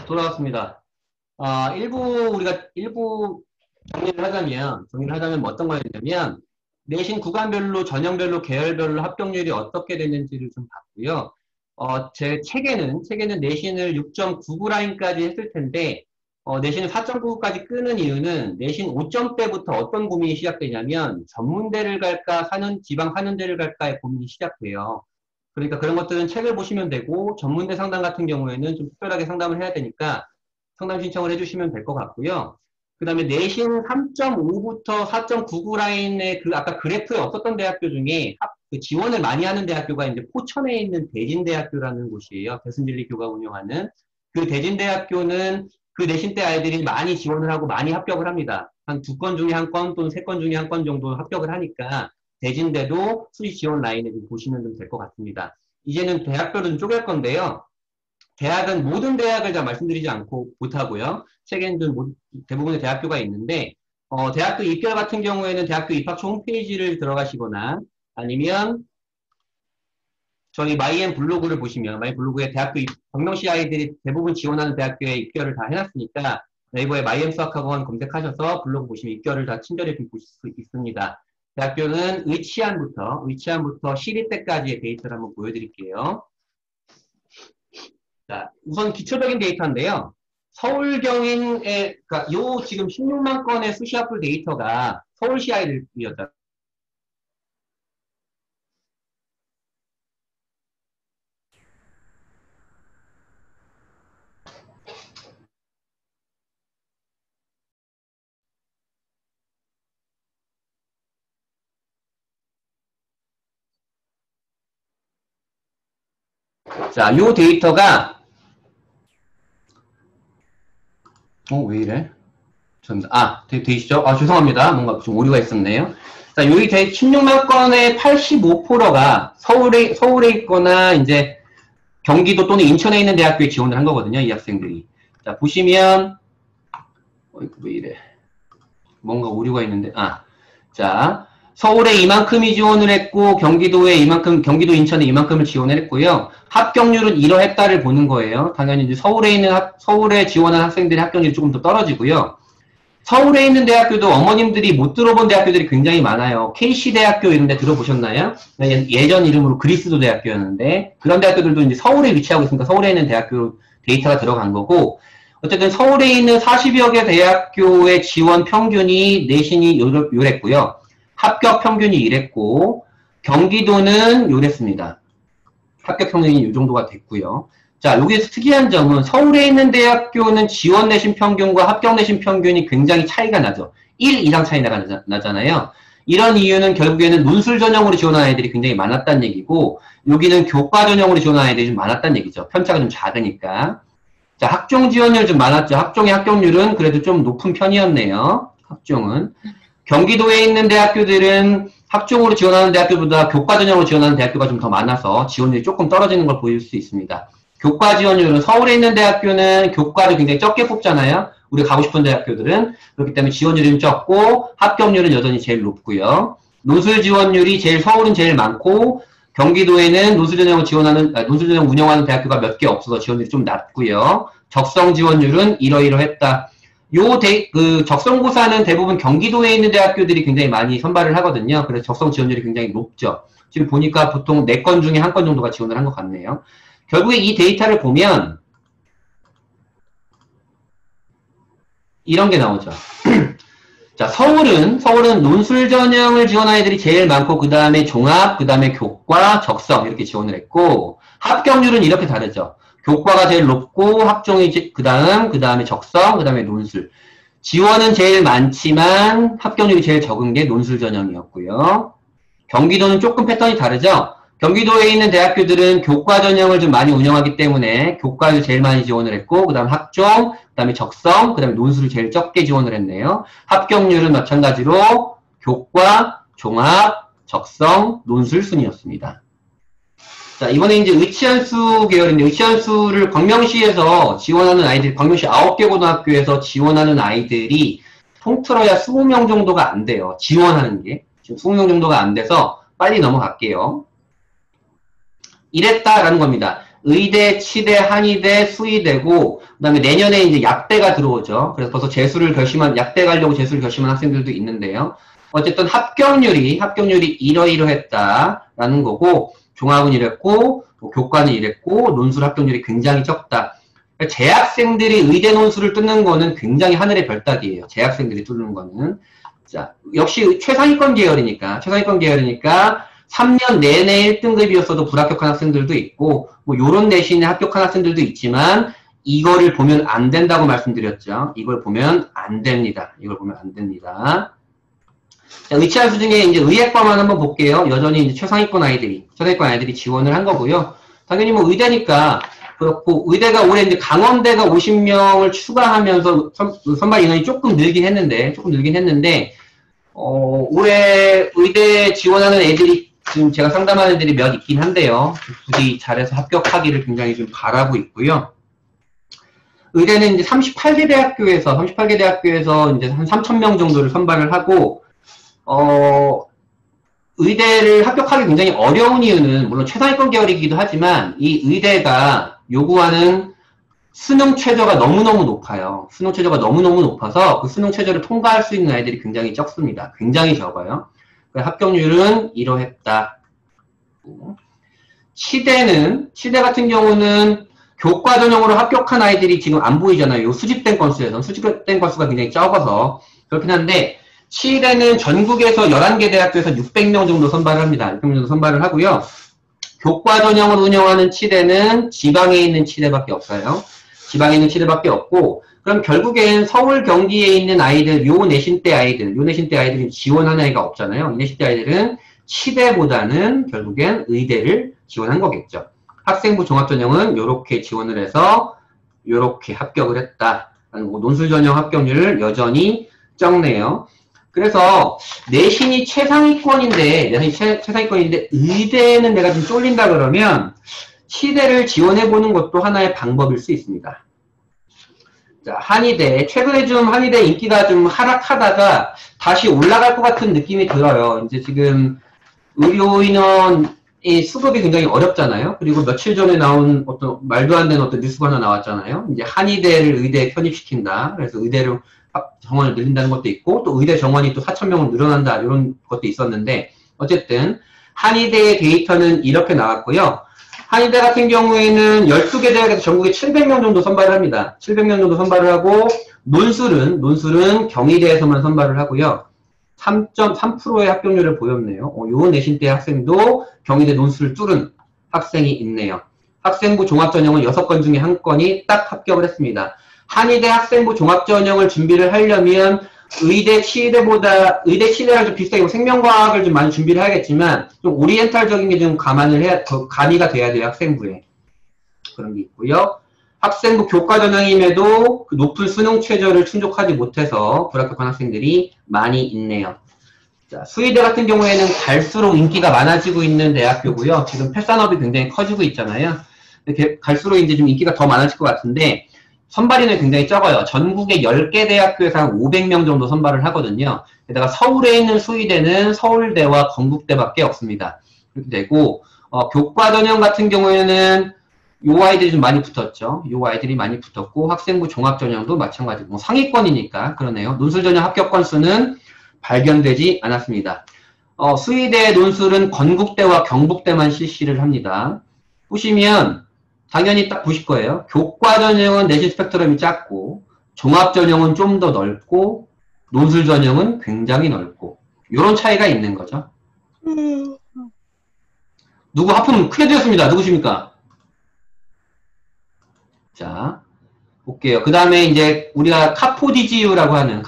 돌아왔습니다. 일부 정리를 하자면 어떤 거였냐면, 내신 구간별로, 전형별로, 계열별로 합격률이 어떻게 됐는지를 좀 봤고요. 제 책에는 내신을 6.99라인까지 했을 텐데, 내신을 4.99까지 끄는 이유는 내신 5점대부터 어떤 고민이 시작되냐면, 전문대를 갈까, 지방 사는 데를 갈까의 고민이 시작돼요. 그러니까 그런 것들은 책을 보시면 되고, 전문대 상담 같은 경우에는 좀 특별하게 상담을 해야 되니까, 상담 신청을 해주시면 될 것 같고요. 그 다음에 내신 3.5부터 4.99 라인의 아까 그래프에 없었던 대학교 중에 그 지원을 많이 하는 대학교가 이제 포천에 있는 대진대학교라는 곳이에요. 대승진리교가 운영하는. 그 대진대학교는 그 내신 때 아이들이 많이 지원을 하고 많이 합격을 합니다. 한 2건 중에 1건 또는 3건 중에 1건 정도 합격을 하니까 대진대도 수시 지원 라인에 좀 보시면 좀 될 것 같습니다. 이제는 대학별로 좀 쪼갤 건데요. 대학은 모든 대학을 다 말씀드리지 않고 못하고요. 책에는 대부분의 대학교가 있는데 대학교 입결 같은 경우에는 대학교 입학처 홈페이지를 들어가시거나 아니면 저희 마이앤 블로그를 보시면 마이 블로그에 광명시 아이들이 대부분 지원하는 대학교에 입결을 다 해놨으니까 네이버에 마이앤 수학학원 검색하셔서 블로그 보시면 입결을 다 친절히 좀 보실 수 있습니다. 대학교는 의치안부터 시립대까지의 데이터를 한번 보여드릴게요. 자, 우선 기초적인 데이터인데요. 서울경인의, 그러니까 지금 16만 건의 수시합불 데이터가 서울시 아이들이었다. 자, 요 데이터가 왜 이래? 되시죠? 죄송합니다. 뭔가 좀 오류가 있었네요. 자, 여기 16만 건의 85%가 서울에 있거나, 이제, 경기도 또는 인천에 있는 대학교에 지원을 한 거거든요, 이 학생들이. 자, 보시면, 왜 이래? 뭔가 오류가 있는데, 자, 서울에 이만큼이 지원을 했고, 경기도 인천에 이만큼을 지원을 했고요. 합격률은 이러했다를 보는 거예요. 당연히 이제 서울에 지원한 학생들의 합격률이 조금 더 떨어지고요. 서울에 있는 대학교도 어머님들이 못 들어본 대학교들이 굉장히 많아요. KC대학교 이런 데 들어보셨나요? 예전 이름으로 그리스도 대학교였는데, 그런 대학교들도 이제 서울에 위치하고 있으니까 서울에 있는 대학교 데이터가 들어간 거고, 어쨌든 서울에 있는 40여 개 대학교의 지원 평균이 내신이 요랬고요. 합격 평균이 이랬고, 경기도는 요랬습니다. 합격 평균이 이 정도가 됐고요. 자, 여기에서 특이한 점은 서울에 있는 대학교는 지원 내신 평균과 합격 내신 평균이 굉장히 차이가 나죠. 1 이상 차이가 나잖아요. 이런 이유는 결국에는 논술 전형으로 지원한 아이들이 굉장히 많았다는 얘기고, 여기는 교과 전형으로 지원한 아이들이 좀 많았다는 얘기죠. 편차가 좀 작으니까. 자, 학종 지원율 좀 많았죠. 학종의 합격률은 그래도 좀 높은 편이었네요. 학종은. 경기도에 있는 대학교들은 학종으로 지원하는 대학교보다 교과 전형으로 지원하는 대학교가 좀 더 많아서 지원율이 조금 떨어지는 걸 보일 수 있습니다. 교과 지원율은 서울에 있는 대학교는 교과를 굉장히 적게 뽑잖아요. 우리가 가고 싶은 대학교들은. 그렇기 때문에 지원율이 좀 적고 합격률은 여전히 제일 높고요. 논술 지원율이 서울은 제일 많고 경기도에는 논술 전형 운영하는 대학교가 몇 개 없어서 지원율이 좀 낮고요. 적성 지원율은 이러이러했다. 적성고사는 대부분 경기도에 있는 대학교들이 굉장히 많이 선발을 하거든요. 그래서 적성 지원율이 굉장히 높죠. 지금 보니까 보통 4건 중에 1건 정도가 지원을 한 것 같네요. 결국에 이 데이터를 보면 이런 게 나오죠. 자, 서울은 논술 전형을 지원한 아이들이 제일 많고 그 다음에 종합, 그 다음에 교과, 적성 이렇게 지원을 했고 합격률은 이렇게 다르죠. 교과가 제일 높고 학종이 그 다음에 적성, 그 다음에 논술. 지원은 제일 많지만 합격률이 제일 적은 게 논술 전형이었고요. 경기도는 조금 패턴이 다르죠. 경기도에 있는 대학교들은 교과 전형을 좀 많이 운영하기 때문에 교과를 제일 많이 지원을 했고 그 다음 학종, 그 다음에 적성, 그 다음에 논술을 제일 적게 지원을 했네요. 합격률은 마찬가지로 교과, 종합, 적성, 논술 순이었습니다. 자, 이번에 이제 의치안수 계열인데, 의치안수를 광명시에서 지원하는 아이들, 광명시 9개 고등학교에서 지원하는 아이들이 통틀어야 20명 정도가 안 돼요. 지원하는 게. 지금 20명 정도가 안 돼서 빨리 넘어갈게요. 이랬다라는 겁니다. 의대, 치대, 한의대, 수의대고, 그 다음에 내년에 이제 약대가 들어오죠. 그래서 벌써 약대 가려고 재수를 결심한 학생들도 있는데요. 어쨌든 합격률이 이러이러했다라는 거고, 종합은 이랬고, 뭐 교과는 이랬고, 논술 합격률이 굉장히 적다. 그러니까 재학생들이 의대 논술을 뚫는 거는 굉장히 하늘의 별따기예요. 재학생들이 뚫는 거는. 자, 역시 최상위권 계열이니까 3년 내내 1등급이었어도 불합격한 학생들도 있고, 뭐 요런 내신에 합격한 학생들도 있지만, 이거를 보면 안 된다고 말씀드렸죠. 이걸 보면 안 됩니다. 자, 의치한 수 중에 이제 의예과만 한번 볼게요. 여전히 이제 최상위권 아이들이 지원을 한 거고요. 당연히 뭐 의대니까 그렇고, 의대가 올해 이제 강원대가 50명을 추가하면서 선발 인원이 조금 늘긴 했는데, 올해 의대 지원하는 애들이 지금 제가 상담하는 애들이 몇 있긴 한데요. 부디 잘해서 합격하기를 굉장히 좀 바라고 있고요. 의대는 이제 38개 대학교에서 이제 한 3,000명 정도를 선발을 하고, 의대를 합격하기 굉장히 어려운 이유는 물론 최상위권 계열이기도 하지만 이 의대가 요구하는 수능 최저가 너무너무 높아요. 수능 최저가 너무너무 높아서 그 수능 최저를 통과할 수 있는 아이들이 굉장히 적습니다. 굉장히 적어요. 합격률은 이러했다. 치대 같은 경우는 교과 전형으로 합격한 아이들이 지금 안 보이잖아요. 요 수집된 건수가 굉장히 적어서 그렇긴 한데, 치대는 전국에서 11개 대학교에서 600명 정도 선발을 합니다. 600명 정도 선발을 하고요. 교과 전형을 운영하는 치대는 지방에 있는 치대밖에 없어요. 그럼 결국엔 서울, 경기에 있는 아이들, 요 내신대 아이들이 지원하는 아이가 없잖아요. 이 내신대 아이들은 치대보다는 결국엔 의대를 지원한 거겠죠. 학생부 종합전형은 요렇게 지원을 해서 요렇게 합격을 했다. 논술 전형 합격률을 여전히 적네요. 그래서 내신이 최상위권인데 의대는 내가 좀 쫄린다 그러면 치대를 지원해보는 것도 하나의 방법일 수 있습니다. 자, 한의대. 최근에 좀 한의대 인기가 좀 하락하다가 다시 올라갈 것 같은 느낌이 들어요. 이제 지금 의료인원의 수급이 굉장히 어렵잖아요. 그리고 며칠 전에 나온 어떤 말도 안 되는 어떤 뉴스가 하나 나왔잖아요. 이제 한의대를 의대에 편입시킨다. 그래서 의대로 정원을 늘린다는 것도 있고, 또 의대 정원이 또 4,000명을 늘어난다. 이런 것도 있었는데, 어쨌든 한의대의 데이터는 이렇게 나왔고요. 한의대 같은 경우에는 12개 대학에서 전국에 700명 정도 선발을 합니다. 700명 정도 선발을 하고, 논술은 경희대에서만 선발을 하고요. 3.3%의 합격률을 보였네요. 요 내신대 학생도 경희대 논술을 뚫은 학생이 있네요. 학생부 종합전형은 6건 중에 1건이 딱 합격을 했습니다. 한의대 학생부 종합전형을 준비를 하려면 의대 치대랑 좀 비슷하게 생명과학을 좀 많이 준비를 해야겠지만 좀 오리엔탈적인 게 좀 가미가 돼야 돼요. 학생부에. 그런 게 있고요. 학생부 교과전형임에도 그 높은 수능 최저를 충족하지 못해서 불합격한 학생들이 많이 있네요. 자, 수의대 같은 경우에는 갈수록 인기가 많아지고 있는 대학교고요. 지금 폐산업이 굉장히 커지고 있잖아요. 이렇게 갈수록 이제 좀 인기가 더 많아질 것 같은데, 선발인은 굉장히 적어요. 전국의 10개 대학교에서 한 500명 정도 선발을 하거든요. 게다가 서울에 있는 수의대는 서울대와 건국대밖에 없습니다. 이렇게 되고, 교과 전형 같은 경우에는 요 아이들이 좀 많이 붙었죠. 요 아이들이 많이 붙었고, 학생부 종합 전형도 마찬가지고, 뭐 상위권이니까 그러네요. 논술 전형 합격 건수는 발견되지 않았습니다. 수의대 논술은 건국대와 경북대만 실시를 합니다. 보시면 당연히 딱 보실 거예요. 교과 전형은 내신 스펙트럼이 작고, 종합 전형은 좀 더 넓고, 논술 전형은 굉장히 넓고, 이런 차이가 있는 거죠. 누구 하품 크게 되었습니다. 누구십니까? 자, 볼게요. 그 다음에 이제 우리가 카포디지유라는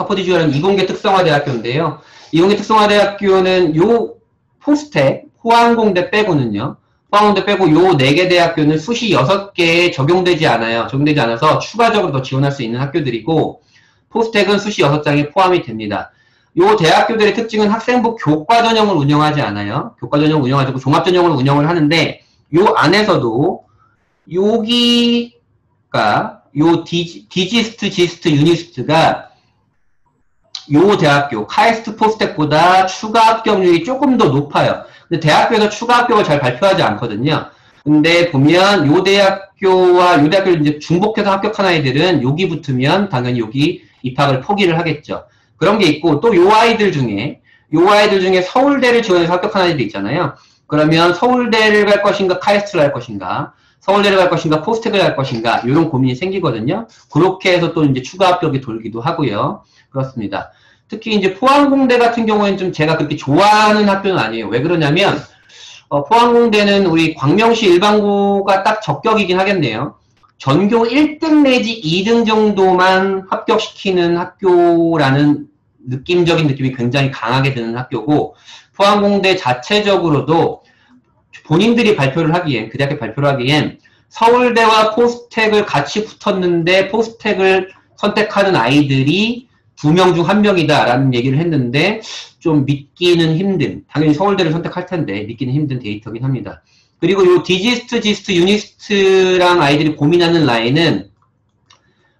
이공계 특성화대학교인데요. 이공계 특성화대학교는 요 포스텍, 포항공대 빼고는요. 포항공대 빼고 요 4개 대학교는 수시 6개에 적용되지 않아요. 적용되지 않아서 추가적으로 더 지원할 수 있는 학교들이고, 포스텍은 수시 6장이 포함이 됩니다. 요 대학교들의 특징은 학생부 교과 전형을 운영하지 않아요. 교과 전형을 운영하지 않고 종합 전형을 운영을 하는데, 요 안에서도 여기가 요 디지스트, 지스트, 유니스트가 요 대학교 카이스트 포스텍보다 추가 합격률이 조금 더 높아요. 근데 대학교에서 추가 합격을 잘 발표하지 않거든요. 근데 보면 요 대학교와 요 대학교를 이제 중복해서 합격한 아이들은 여기 붙으면 당연히 여기 입학을 포기를 하겠죠. 그런 게 있고 또 요 아이들 중에 서울대를 지원해서 합격한 아이들 있잖아요. 그러면 서울대를 갈 것인가 카이스트를 갈 것인가 서울대를 갈 것인가 포스텍을 갈 것인가 이런 고민이 생기거든요. 그렇게 해서 또 이제 추가 합격이 돌기도 하고요. 그렇습니다. 특히 이제 포항공대 같은 경우에는 좀 제가 그렇게 좋아하는 학교는 아니에요. 왜 그러냐면 포항공대는 우리 광명시 일반고가 딱 적격이긴 하겠네요. 전교 1등 내지 2등 정도만 합격시키는 학교라는 느낌적인 느낌이 굉장히 강하게 드는 학교고 포항공대 자체적으로도 본인들이 발표를 하기엔 그 대학교 발표를 하기엔 서울대와 포스텍을 같이 붙었는데 포스텍을 선택하는 아이들이 2명 중 1명이다 라는 얘기를 했는데 좀 믿기는 힘든 당연히 서울대를 선택할 텐데 믿기는 힘든 데이터긴 합니다. 그리고 요 디지스트, 지스트, 유니스트랑 아이들이 고민하는 라인은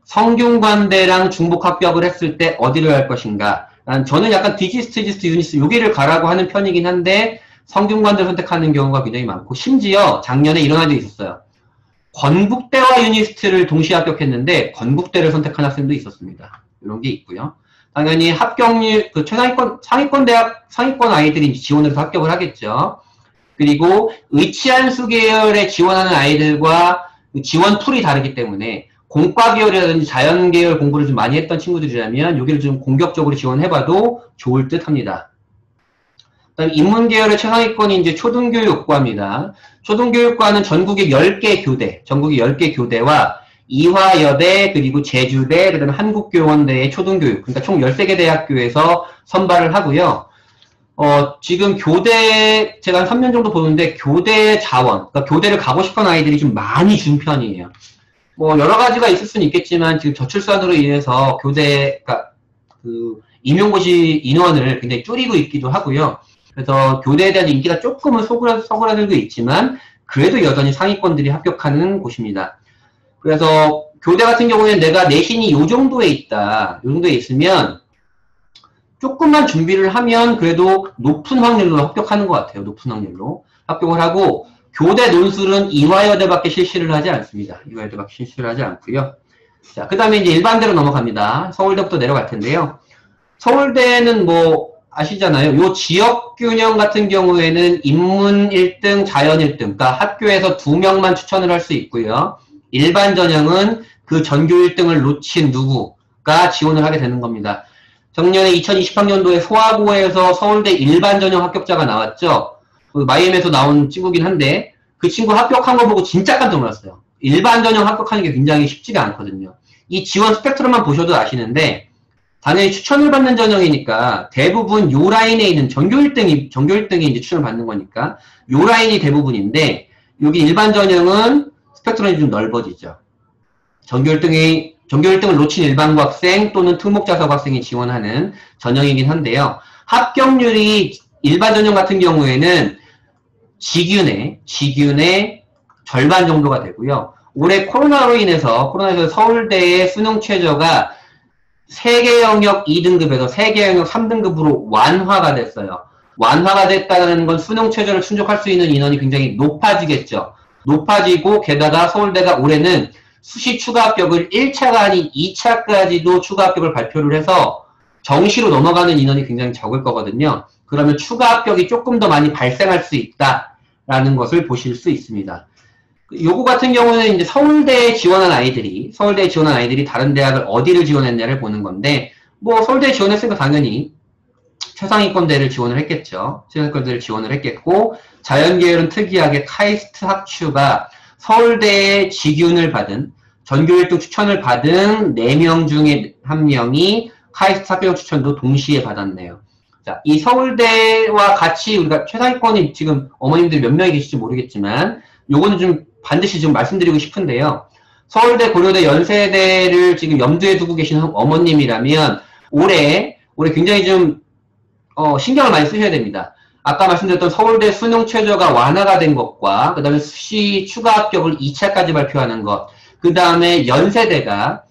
성균관대랑 중복 합격을 했을 때 어디를 할 것인가 저는 약간 디지스트, 지스트, 유니스트 여기를 가라고 하는 편이긴 한데 성균관대를 선택하는 경우가 굉장히 많고 심지어 작년에 이런 아이도 있었어요. 건국대와 유니스트를 동시에 합격했는데 건국대를 선택한 학생도 있었습니다. 이런 게 있고요. 당연히 합격률, 상위권 대학, 상위권 아이들이 지원해서 합격을 하겠죠. 그리고 의치한수 계열에 지원하는 아이들과 지원 풀이 다르기 때문에 공과 계열이라든지 자연 계열 공부를 좀 많이 했던 친구들이라면 여기를 좀 공격적으로 지원해봐도 좋을 듯 합니다. 그다음에 인문 계열의 최상위권이 이제 초등교육과입니다. 초등교육과는 전국의 10개 교대와 이화여대, 그리고 제주대, 그다음에 한국교원대의 초등교육, 그러니까 총 13개 대학교에서 선발을 하고요. 지금 교대, 제가 한 3년 정도 보는데, 교대 자원, 그러니까 교대를 가고 싶은 아이들이 좀 많이 준 편이에요. 뭐, 여러 가지가 있을 수는 있겠지만, 지금 저출산으로 인해서 교대, 그러니까, 임용고시 인원을 굉장히 줄이고 있기도 하고요. 그래서 교대에 대한 인기가 조금은 서그라들고 있지만, 그래도 여전히 상위권들이 합격하는 곳입니다. 그래서 교대 같은 경우에는 내가 내신이 요 정도에 있으면 조금만 준비를 하면 그래도 높은 확률로 합격하는 것 같아요. 높은 확률로 합격을 하고 교대 논술은 이화여대밖에 실시를 하지 않습니다. 이화여대밖에 실시를 하지 않고요. 자, 그 다음에 이제 일반대로 넘어갑니다. 서울대부터 내려갈 텐데요. 서울대는 뭐 아시잖아요. 요 지역균형 같은 경우에는 인문 1등, 자연 1등, 그러니까 학교에서 2명만 추천을 할 수 있고요. 일반 전형은 그 전교 1등을 놓친 누구가 지원을 하게 되는 겁니다. 작년에 2020학년도에 소아고에서 서울대 일반 전형 합격자가 나왔죠. 마이엠에서 나온 친구긴 한데 그 친구 합격한 거 보고 진짜 깜짝 놀랐어요. 일반 전형 합격하는 게 굉장히 쉽지가 않거든요. 이 지원 스펙트럼만 보셔도 아시는데 당연히 추천을 받는 전형이니까 대부분 요 라인에 있는 전교 1등이 이제 추천을 받는 거니까 요 라인이 대부분인데 여기 일반 전형은 스펙트럼이 좀 넓어지죠. 전교 1등을 놓친 일반고 학생 또는 특목자석 학생이 지원하는 전형이긴 한데요. 합격률이 일반 전형 같은 경우에는 지균의 절반 정도가 되고요. 올해 코로나로 인해서 서울대의 수능 최저가 3개 영역 2등급에서 3개 영역 3등급으로 완화가 됐어요. 완화가 됐다는 건 수능 최저를 충족할 수 있는 인원이 굉장히 높아지겠죠. 높아지고 게다가 서울대가 올해는 수시 추가 합격을 1차가 아닌 2차까지도 추가 합격을 발표를 해서 정시로 넘어가는 인원이 굉장히 적을 거거든요. 그러면 추가 합격이 조금 더 많이 발생할 수 있다라는 것을 보실 수 있습니다. 요거 같은 경우는 이제 서울대에 지원한 아이들이 다른 대학을 어디를 지원했냐를 보는 건데 뭐 서울대에 지원했으니까 당연히 최상위권대를 지원을 했겠죠. 최상위권대를 지원을 했겠고 자연계열은 특이하게 카이스트 학추가 서울대에 직윤을 받은 전교 1등 추천을 받은 4명 중에 1명이 카이스트 합격 추천도 동시에 받았네요. 자, 이 서울대와 같이 우리가 최상위권이 지금 어머님들 몇 명이 계실지 모르겠지만 요거는 좀 반드시 좀 말씀드리고 싶은데요. 서울대, 고려대, 연세대를 지금 염두에 두고 계시는 어머님이라면 올해 굉장히 좀 신경을 많이 쓰셔야 됩니다. 아까 말씀드렸던 서울대 수능 최저가 완화가 된 것과 그 다음에 수시 추가 합격을 2차까지 발표하는 것, 그 다음에 연세대가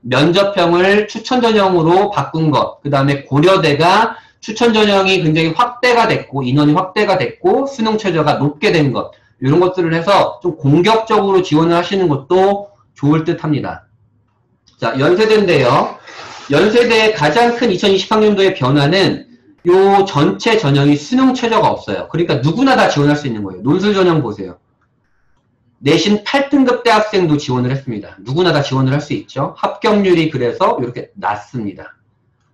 면접형을 추천 전형으로 바꾼 것, 그 다음에 고려대가 추천 전형이 굉장히 확대가 됐고 인원이 확대가 됐고 수능 최저가 높게 된 것, 이런 것들을 해서 좀 공격적으로 지원을 하시는 것도 좋을 듯 합니다. 자, 연세대인데요. 연세대의 가장 큰 2020학년도의 변화는 요 전체 전형이 수능 최저가 없어요. 그러니까 누구나 다 지원할 수 있는 거예요. 논술 전형 보세요. 내신 8등급 대학생도 지원을 했습니다. 누구나 다 지원을 할 수 있죠. 합격률이 그래서 이렇게 낮습니다.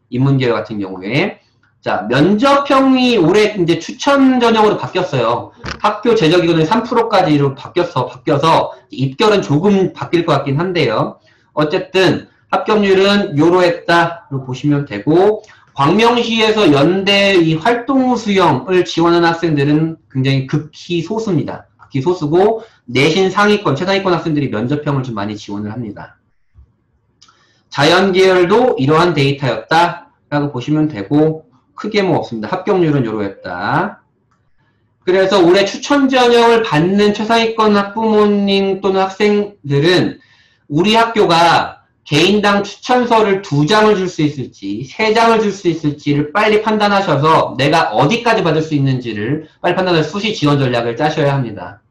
인문계열 같은 경우에. 자, 면접형이 올해 이제 추천 전형으로 바뀌었어요. 학교 재적기간이 3%까지로 바뀌어서 입결은 조금 바뀔 것 같긴 한데요. 어쨌든 합격률은 요러했다로 보시면 되고, 광명시에서 연대 이 활동 수영을 지원하는 학생들은 굉장히 극히 소수입니다. 극히 소수고, 내신 상위권, 최상위권 학생들이 면접형을 좀 많이 지원을 합니다. 자연계열도 이러한 데이터였다라고 보시면 되고, 크게 뭐 없습니다. 합격률은 요러했다. 그래서 올해 추천 전형을 받는 최상위권 학부모님 또는 학생들은 우리 학교가 개인당 추천서를 2장을 줄 수 있을지 3장을 줄 수 있을지를 빨리 판단하셔서 내가 어디까지 받을 수 있는지를 빨리 판단해서 수시 지원 전략을 짜셔야 합니다.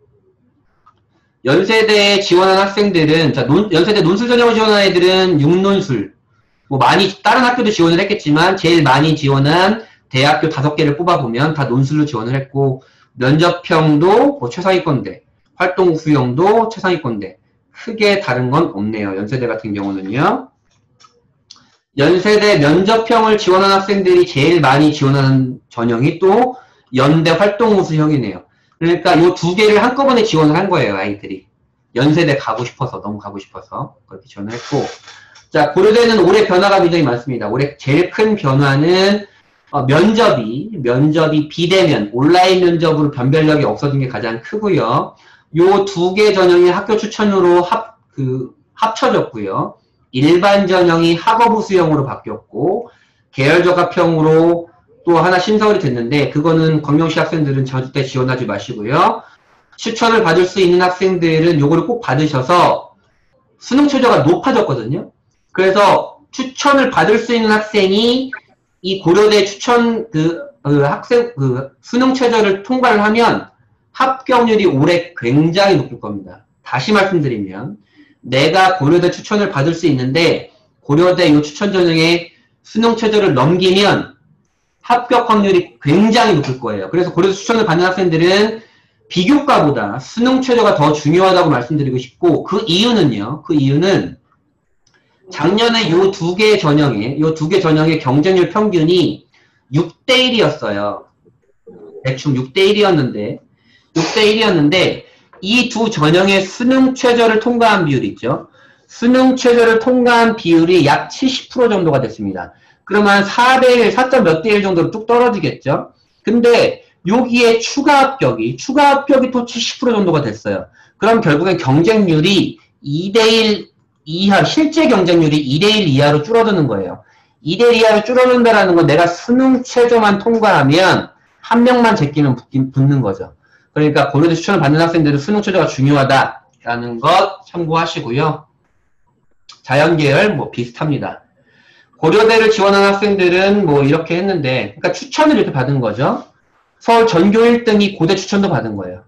연세대에 지원한 학생들은, 자, 연세대 논술 전형을 지원한 애들은 6논술, 뭐 많이 다른 학교도 지원을 했겠지만 제일 많이 지원한 대학교 5개를 뽑아보면 다 논술로 지원을 했고, 면접형도 뭐 최상위권대, 활동 수용도 최상위권대, 크게 다른 건 없네요. 연세대 같은 경우는요. 연세대 면접형을 지원한 학생들이 제일 많이 지원하는 전형이 또 연대 활동우수형이네요. 그러니까 이 2개를 한꺼번에 지원을 한 거예요, 아이들이. 연세대 가고 싶어서, 너무 가고 싶어서 그렇게 지원을 했고. 자, 고려대는 올해 변화가 굉장히 많습니다. 올해 제일 큰 변화는 면접이 비대면, 온라인 면접으로 변별력이 없어진 게 가장 크고요. 요 2개 전형이 학교 추천으로 합쳐졌고요. 일반 전형이 학업우 수형으로 바뀌었고, 계열적합형으로 또 하나 신설이 됐는데, 그거는 광명시 학생들은 절대 지원하지 마시고요. 추천을 받을 수 있는 학생들은 요거를 꼭 받으셔서 수능 최저가 높아졌거든요. 그래서 추천을 받을 수 있는 학생이 이 고려대 추천 수능 최저를 통과를 하면 합격률이 올해 굉장히 높을 겁니다. 다시 말씀드리면 내가 고려대 추천을 받을 수 있는데 고려대 이 추천 전형에 수능 최저를 넘기면 합격 확률이 굉장히 높을 거예요. 그래서 고려대 추천을 받는 학생들은 비교과보다 수능 최저가 더 중요하다고 말씀드리고 싶고, 그 이유는 작년에 이 2개 전형의 경쟁률 평균이 6대1이었어요. 대충 6대1이었는데 이 2 전형의 수능 최저를 통과한 비율이 있죠. 수능 최저를 통과한 비율이 약 70% 정도가 됐습니다. 그러면 4대1, 4점 몇 대1 정도로 뚝 떨어지겠죠. 근데 여기에 추가 합격이 또 70% 정도가 됐어요. 그럼 결국엔 경쟁률이 2대1 이하, 실제 경쟁률이 2대1 이하로 줄어드는 거예요. 2대1 이하로 줄어든다는 건 내가 수능 최저만 통과하면 한 명만 제끼면 붙는 거죠. 그러니까 고려대 추천을 받는 학생들은 수능 최저가 중요하다라는 것 참고하시고요. 자연계열 뭐 비슷합니다. 고려대를 지원한 학생들은 뭐 이렇게 했는데, 그러니까 추천을 이렇게 받은 거죠. 서울 전교 1등이 고대 추천도 받은 거예요.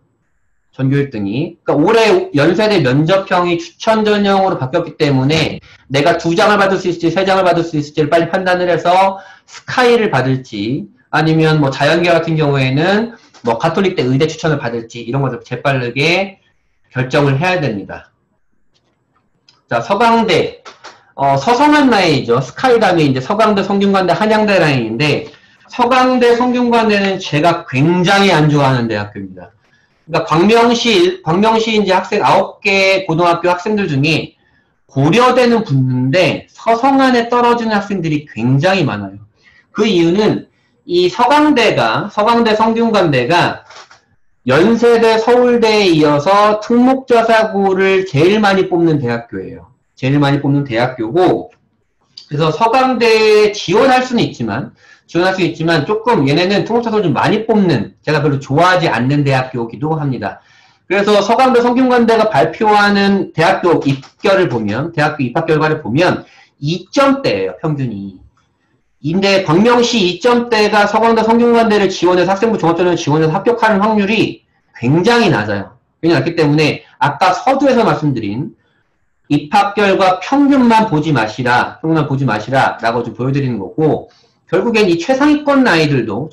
전교 1등이. 그러니까 올해 연세대 면접형이 추천 전형으로 바뀌었기 때문에 내가 2장을 받을 수 있을지 3장을 받을 수 있을지를 빨리 판단을 해서 스카이를 받을지, 아니면 뭐 자연계 같은 경우에는 뭐 가톨릭대 의대 추천을 받을지, 이런 것을 재빠르게 결정을 해야 됩니다. 자, 서강대. 서성한 라인이죠. 스카이 다음에 이제 서강대, 성균관대, 한양대 라인인데, 서강대, 성균관대는 제가 굉장히 안 좋아하는 대학교입니다. 그러니까 광명시 이제 학생 9개 고등학교 학생들 중에 고려대는 붙는데 서성안에 떨어지는 학생들이 굉장히 많아요. 그 이유는 이 서강대, 성균관대가 연세대, 서울대에 이어서 특목자사고를 제일 많이 뽑는 대학교예요. 제일 많이 뽑는 대학교고, 그래서 서강대에 지원할 수 있지만 조금 얘네는 특목자사고를 좀 많이 뽑는, 제가 별로 좋아하지 않는 대학교이기도 합니다. 그래서 서강대, 성균관대가 발표하는 대학교 입학결과를 보면 2점대예요, 평균이. 근데 광명시 2점대가 서강대, 성균관대를 지원해서 학생부 종합전형을 지원해서 합격하는 확률이 굉장히 낮아요. 굉장히 낮기 때문에 아까 서두에서 말씀드린 입학 결과 평균만 보지 마시라, 라고 좀 보여드리는 거고, 결국엔 이 최상위권 아이들도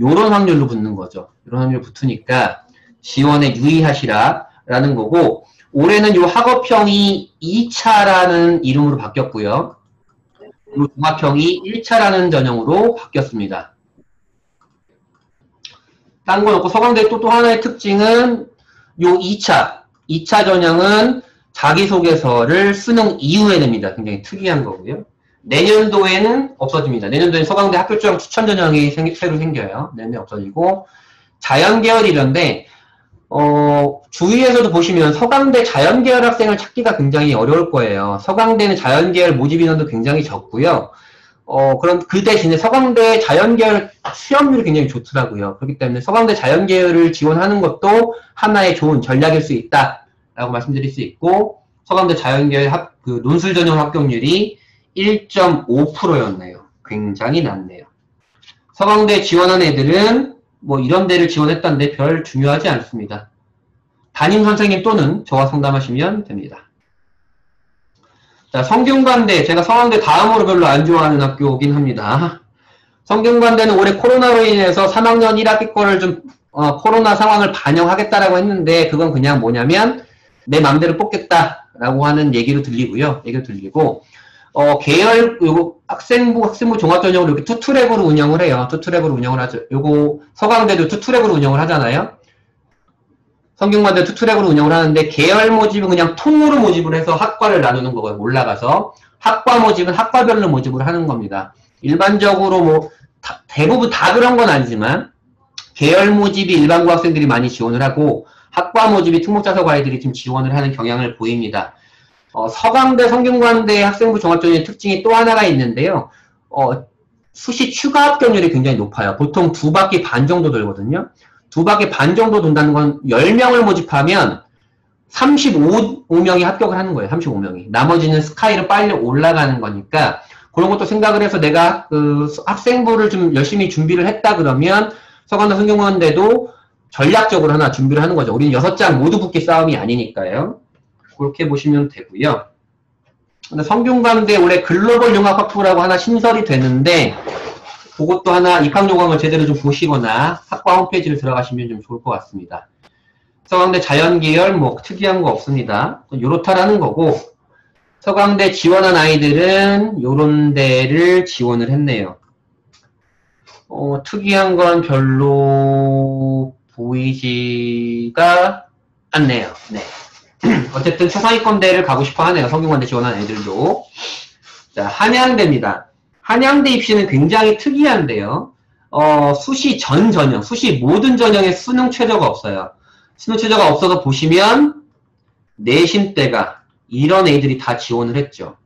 요런 확률로 붙는 거죠. 이런 확률로 붙으니까 지원에 유의하시라 라는 거고, 올해는 요 학업형이 2차라는 이름으로 바뀌었고요. 요 종합형이 1차라는 전형으로 바뀌었습니다. 딴 건 없고, 서강대 또 하나의 특징은 요 2차 전형은 자기소개서를 수능 이후에 냅니다. 굉장히 특이한 거고요. 내년도에는 없어집니다. 내년도에 서강대 학교장 추천 전형이 새로 생겨요. 내년에 없어지고, 자연계열이런데, 주위에서도 보시면 서강대 자연계열 학생을 찾기가 굉장히 어려울 거예요. 서강대는 자연계열 모집 인원도 굉장히 적고요. 그 대신에 서강대 자연계열 수업률이 굉장히 좋더라고요. 그렇기 때문에 서강대 자연계열을 지원하는 것도 하나의 좋은 전략일 수 있다라고 말씀드릴 수 있고, 서강대 자연계열 논술 전형 합격률이 1.5%였네요. 굉장히 낮네요. 서강대 지원한 애들은 뭐 이런 데를 지원했다는데 별 중요하지 않습니다. 담임 선생님 또는 저와 상담하시면 됩니다. 자, 성균관대, 제가 서강대 다음으로 별로 안 좋아하는 학교긴 합니다. 성균관대는 올해 코로나로 인해서 3학년 1학기 거를 좀 코로나 상황을 반영하겠다라고 했는데, 그건 그냥 뭐냐면 내 맘대로 뽑겠다라고 하는 얘기로 들리고, 계열, 학생부 종합전형으로 이렇게 투트랙으로 운영을 해요. 투트랙으로 운영을 하죠. 서강대도 투트랙으로 운영을 하잖아요. 성균관대 투트랙으로 운영을 하는데, 계열 모집은 그냥 통으로 모집을 해서 학과를 나누는 거고요. 올라가서. 학과 모집은 학과별로 모집을 하는 겁니다. 일반적으로 대부분 다 그런 건 아니지만, 계열 모집이 일반고 학생들이 많이 지원을 하고, 학과 모집이 특목자석 아이들이 좀 지원을 하는 경향을 보입니다. 서강대, 성균관대 학생부 종합전형의 특징이 또 하나가 있는데요. 수시 추가 합격률이 굉장히 높아요. 보통 2바퀴 반 정도 돌거든요. 2바퀴 반 정도 돈다는 건 10명을 모집하면 35명이 합격을 하는 거예요. 35명이. 나머지는 스카이로 빨리 올라가는 거니까, 그런 것도 생각을 해서 내가 학생부를 좀 열심히 준비를 했다 그러면 서강대, 성균관대도 전략적으로 하나 준비를 하는 거죠. 우리는 6장 모두 붙기 싸움이 아니니까요. 그렇게 보시면 되고요. 근데 성균관대 올해 글로벌 융합학부라고 하나 신설이 되는데, 그것도 하나 입학요강을 제대로 좀 보시거나 학과 홈페이지를 들어가시면 좀 좋을 것 같습니다. 서강대 자연계열 특이한 거 없습니다. 요렇다라는 거고, 서강대 지원한 아이들은 요런 데를 지원을 했네요. 특이한 건 별로 보이지가 않네요. 네. 어쨌든 최상위권대를 가고 싶어 하네요. 성균관대 지원한 애들도. 자, 한양대입니다. 한양대 입시는 굉장히 특이한데요. 수시 전 전형, 수시 모든 전형에 수능 최저가 없어요. 수능 최저가 없어서 보시면 내신대가 이런 애들이 다 지원을 했죠.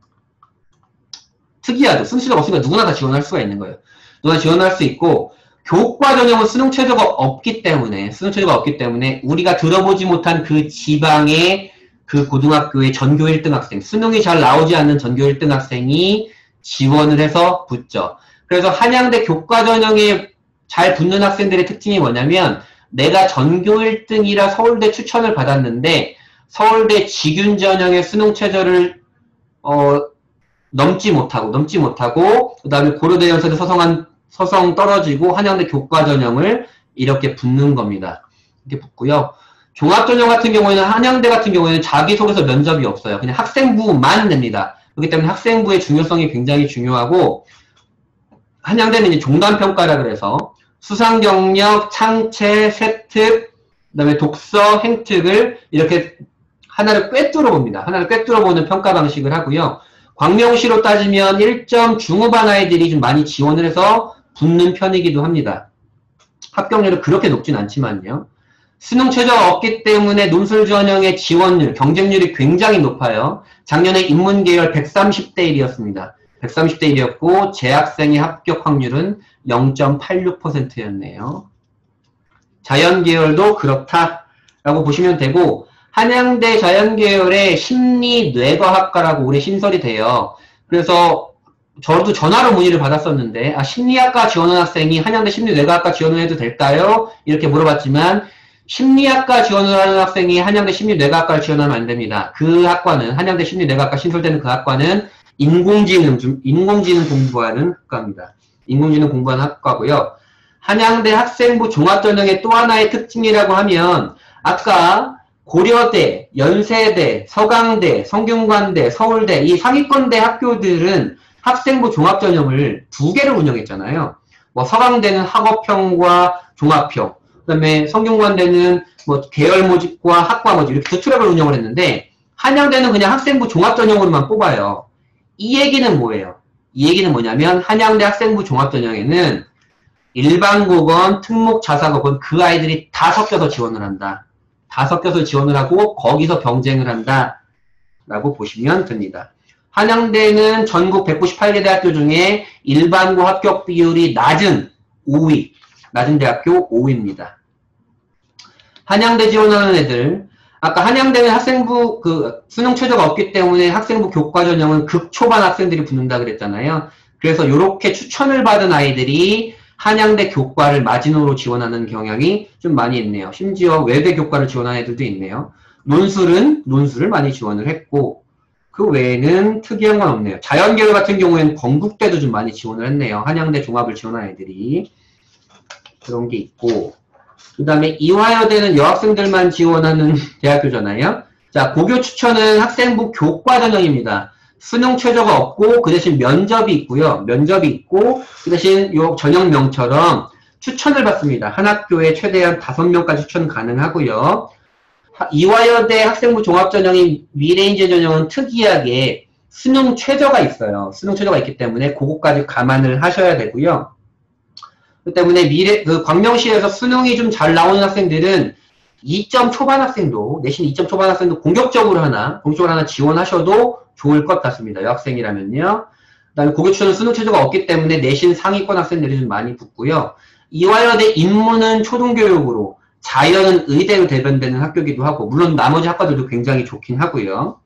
특이하죠. 수능 최저가 없으니까 누구나 다 지원할 수가 있는 거예요. 누구나 지원할 수 있고, 교과 전형은 수능 최저가 없기 때문에 우리가 들어보지 못한 그 지방의 그 고등학교의 전교 1등 학생, 수능이 잘 나오지 않는 전교 1등 학생이 지원을 해서 붙죠. 그래서 한양대 교과 전형에 잘 붙는 학생들의 특징이 뭐냐면, 내가 전교 1등이라 서울대 추천을 받았는데 서울대 직윤 전형의 수능 최저를 넘지 못하고 그 다음에 고려대 연세대 서성 떨어지고 한양대 교과 전형을 이렇게 붙는 겁니다. 이렇게 붙고요. 종합전형 같은 경우에는 한양대 같은 경우에는 자기소개서 면접이 없어요. 그냥 학생부만 냅니다. 그렇기 때문에 학생부의 중요성이 굉장히 중요하고, 한양대는 이제 종단평가라 그래서 수상경력, 창체, 세특, 그 다음에 독서, 행특을 이렇게 하나를 꿰뚫어 봅니다. 하나를 꿰뚫어 보는 평가 방식을 하고요. 광명시로 따지면 1점 중후반 아이들이 좀 많이 지원을 해서 붙는 편이기도 합니다. 합격률은 그렇게 높진 않지만요. 수능 최저가 없기 때문에 논술 전형의 지원율, 경쟁률이 굉장히 높아요. 작년에 인문계열 130대 1이었습니다. 130대 1이었고 재학생의 합격 확률은 0.86%였네요. 자연계열도 그렇다라고 보시면 되고, 한양대 자연계열의 심리뇌과학과라고 올해 신설이 돼요. 그래서 저도 전화로 문의를 받았었는데, 심리학과 지원한 학생이 한양대 심리뇌과학과 지원을 해도 될까요? 이렇게 물어봤지만, 심리학과 지원을 하는 학생이 한양대 심리뇌과학과를 지원하면 안 됩니다. 그 학과는, 한양대 심리뇌과학과 신설되는 그 학과는 인공지능 공부하는 학과입니다. 인공지능 공부하는 학과고요. 한양대 학생부 종합전형의 또 하나의 특징이라고 하면 아까 고려대, 연세대, 서강대, 성균관대, 서울대 이 상위권대 학교들은 학생부 종합전형을 두 개를 운영했잖아요. 뭐 서강대는 학업형과 종합형, 그 다음에 성균관대는 뭐 계열 모집과 학과 모집 이렇게 두 트랙을 운영을 했는데 한양대는 그냥 학생부 종합전형으로만 뽑아요. 이 얘기는 뭐예요? 이 얘기는 뭐냐면 한양대 학생부 종합전형에는 일반고건, 특목자사고건 그 아이들이 다 섞여서 지원을 한다. 다 섞여서 지원을 하고 거기서 경쟁을 한다. 라고 보시면 됩니다. 한양대는 전국 198개 대학교 중에 일반고 합격 비율이 낮은 5위. 낮은 대학교 5위입니다. 한양대 지원하는 애들, 아까 한양대는 학생부 수능 최저가 없기 때문에 학생부 교과 전형은 극초반 학생들이 붙는다 그랬잖아요. 그래서 이렇게 추천을 받은 아이들이 한양대 교과를 마지노로 지원하는 경향이 좀 많이 있네요. 심지어 외대 교과를 지원하는 애들도 있네요. 논술을 많이 지원을 했고 그 외에는 특이한 건 없네요. 자연계열 같은 경우에는 건국대도 좀 많이 지원을 했네요. 한양대 종합을 지원한 애들이 그런 게 있고 그 다음에 이화여대는 여학생들만 지원하는 대학교잖아요. 자, 고교 추천은 학생부 교과 전형입니다. 수능 최저가 없고 그 대신 면접이 있고요. 면접이 있고 그 대신 요 전형명처럼 추천을 받습니다. 한 학교에 최대한 5명까지 추천 가능하고요. 이화여대 학생부 종합전형인 미래인재 전형은 특이하게 수능 최저가 있어요. 수능 최저가 있기 때문에 그거까지 감안을 하셔야 되고요. 그 때문에 광명시에서 수능이 좀 잘 나오는 학생들은 2점 초반 학생도, 내신 2점 초반 학생도 공격적으로 하나 지원하셔도 좋을 것 같습니다. 여학생이라면요. 그 다음에 고교 추천은 수능 최저가 없기 때문에 내신 상위권 학생들이 좀 많이 붙고요. 이화여대 인문은 초등교육으로, 자연은 의대로 대변되는 학교이기도 하고, 물론 나머지 학과들도 굉장히 좋긴 하고요.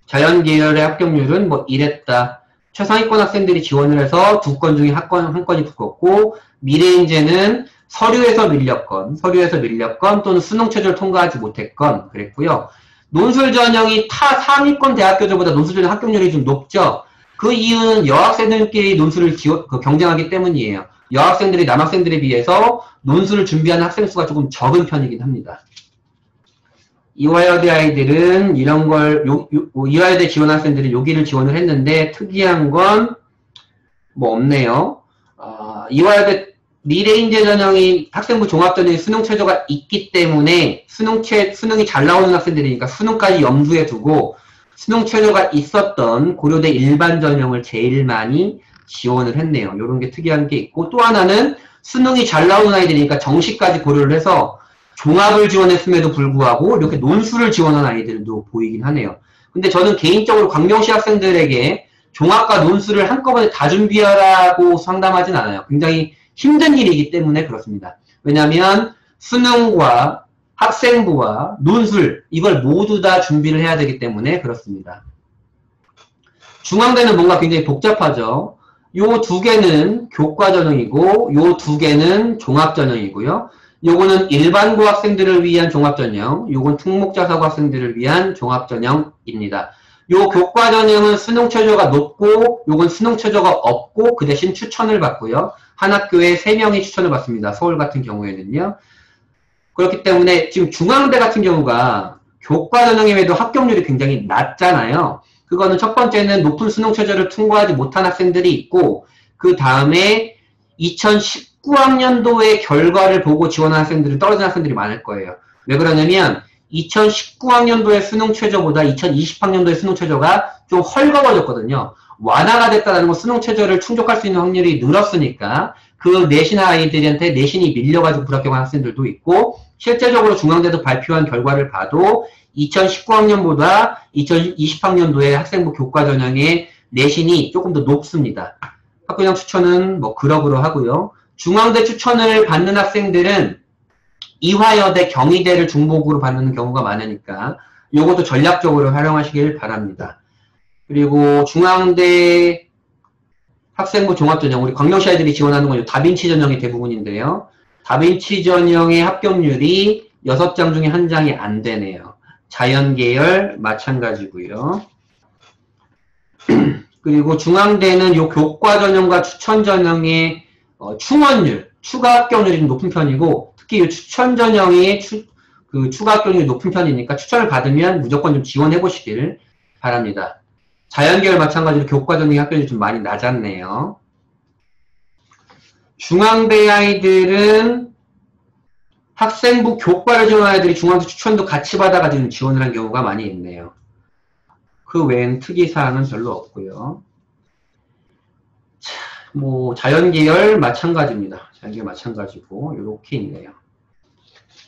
자연 계열의 합격률은 뭐 이랬다. 최상위권 학생들이 지원을 해서 2건 중에 한 건이 붙었고, 미래인재는 서류에서 밀렸건 또는 수능 최저를 통과하지 못했건 그랬고요. 논술 전형이 타 상위권 대학교들보다 논술 전형 합격률이 좀 높죠. 그 이유는 여학생들끼리 논술을 경쟁하기 때문이에요. 여학생들이 남학생들에 비해서 논술을 준비하는 학생 수가 조금 적은 편이긴 합니다. 이화여대 아이들은 이런 걸 이화여대 지원 학생들이 여기를 지원을 했는데 특이한 건 뭐 없네요. 이화여대 미래인재 전형이 학생부 종합전형이 수능 최저가 있기 때문에 수능이 잘 나오는 학생들이니까 수능까지 염두에 두고 수능 최저가 있었던 고려대 일반 전형을 제일 많이 지원을 했네요. 이런 게 특이한 게 있고 또 하나는 수능이 잘 나오는 아이들이니까 정시까지 고려를 해서 종합을 지원했음에도 불구하고 이렇게 논술을 지원한 아이들도 보이긴 하네요. 근데 저는 개인적으로 광명시 학생들에게 종합과 논술을 한꺼번에 다 준비하라고 상담하진 않아요. 굉장히 힘든 일이기 때문에 그렇습니다. 왜냐하면 수능과 학생부와 논술 이걸 모두 다 준비를 해야 되기 때문에 그렇습니다. 중앙대는 뭔가 굉장히 복잡하죠. 요 두 개는 교과 전형이고 요 두 개는 종합 전형이고요. 요거는 일반고 학생들을 위한 종합 전형, 요건 특목자사고 학생들을 위한 종합 전형입니다. 요 교과 전형은 수능 최저가 높고 요건 수능 최저가 없고 그 대신 추천을 받고요. 한 학교에 3명이 추천을 받습니다. 서울 같은 경우에는요. 그렇기 때문에 지금 중앙대 같은 경우가 교과 전형임에도 합격률이 굉장히 낮잖아요. 그거는 첫 번째는 높은 수능 최저를 통과하지 못한 학생들이 있고 그 다음에 2019학년도의 결과를 보고 지원한 학생들은 떨어진 학생들이 많을 거예요. 왜 그러냐면 2019학년도의 수능 최저보다 2020학년도의 수능 최저가 좀 헐거워졌거든요. 완화가 됐다는 건 수능 최저를 충족할 수 있는 확률이 늘었으니까 그 내신 아이들한테 내신이 밀려가지고 불합격한 학생들도 있고 실제적으로 중앙대도 발표한 결과를 봐도 2019학년보다 2020학년도에 학생부 교과 전형의 내신이 조금 더 높습니다. 학교장 추천은 뭐 그러하고요. 중앙대 추천을 받는 학생들은 이화여대, 경희대를 중복으로 받는 경우가 많으니까 이것도 전략적으로 활용하시길 바랍니다. 그리고 중앙대 학생부 종합전형, 우리 광명시 아이들이 지원하는 건 다빈치 전형이 대부분인데요. 다빈치 전형의 합격률이 6장 중에 1장이 안 되네요. 자연계열 마찬가지고요. 그리고 중앙대는 요 교과 전형과 추천 전형의 충원율, 추가 합격률이 좀 높은 편이고, 특히 이 추천 전형이 추가 합격률이 높은 편이니까 추천을 받으면 무조건 좀 지원해 보시길 바랍니다. 자연계열 마찬가지로 교과 전형의 합격률이 좀 많이 낮았네요. 중앙대 아이들은 학생부 교과를 지원한 아이들이 중앙대 추천도 같이 받아가지고 지원을 한 경우가 많이 있네요. 그 외엔 특이사항은 별로 없고요. 자, 뭐 자연계열 마찬가지입니다. 자연계열 마찬가지고 이렇게 있네요.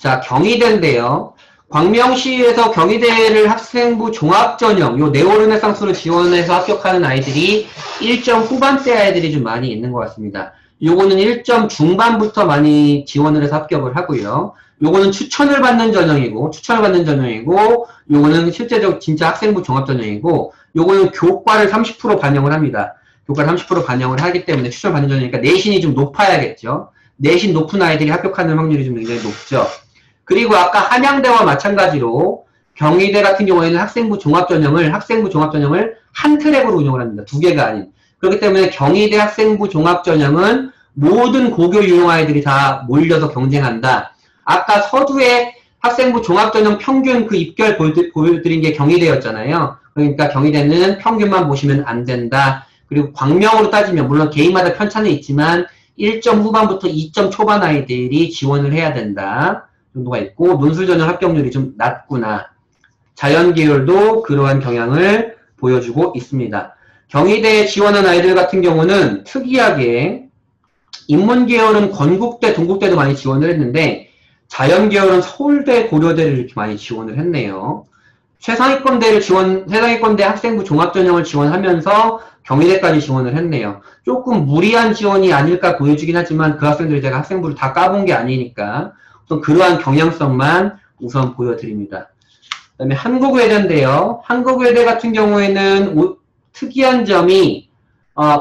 자, 경희대인데요. 광명시에서 경희대를 학생부 종합전형, 요 네오르네상스로 지원해서 합격하는 아이들이 1점 후반대 아이들이 좀 많이 있는 것 같습니다. 요거는 1점 중반부터 많이 지원을 해서 합격을 하고요. 요거는 추천을 받는 전형이고, 요거는 실제적 진짜 학생부 종합전형이고, 요거는 교과를 30% 반영을 합니다. 교과를 30% 반영을 하기 때문에 추천을 받는 전형이니까 내신이 좀 높아야겠죠. 내신 높은 아이들이 합격하는 확률이 좀 굉장히 높죠. 그리고 아까 한양대와 마찬가지로 경희대 같은 경우에는 학생부 종합전형을 한 트랙으로 운영을 합니다. 2개가 아닌. 그렇기 때문에 경희대 학생부 종합전형은 모든 고교 유형 아이들이 다 몰려서 경쟁한다. 아까 서두에 학생부 종합전형 평균 그 입결 보여드린 게 경희대였잖아요. 그러니까 경희대는 평균만 보시면 안 된다. 그리고 광명으로 따지면 물론 개인마다 편차는 있지만 1점 후반부터 2점 초반 아이들이 지원을 해야 된다. 정도가 있고 논술전형 합격률이 좀 낮구나. 자연계열도 그러한 경향을 보여주고 있습니다. 경희대에 지원한 아이들 같은 경우는 특이하게 인문계열은 건국대, 동국대도 많이 지원을 했는데 자연계열은 서울대, 고려대를 이렇게 많이 지원을 했네요. 최상위권대 학생부 종합전형을 지원하면서 경희대까지 지원을 했네요. 조금 무리한 지원이 아닐까 보여지긴 하지만 그 학생들이 제가 학생부를 다 까본 게 아니니까 우선 그러한 경향성만 우선 보여드립니다. 그 다음에 한국외대인데요. 한국외대 같은 경우에는 특이한 점이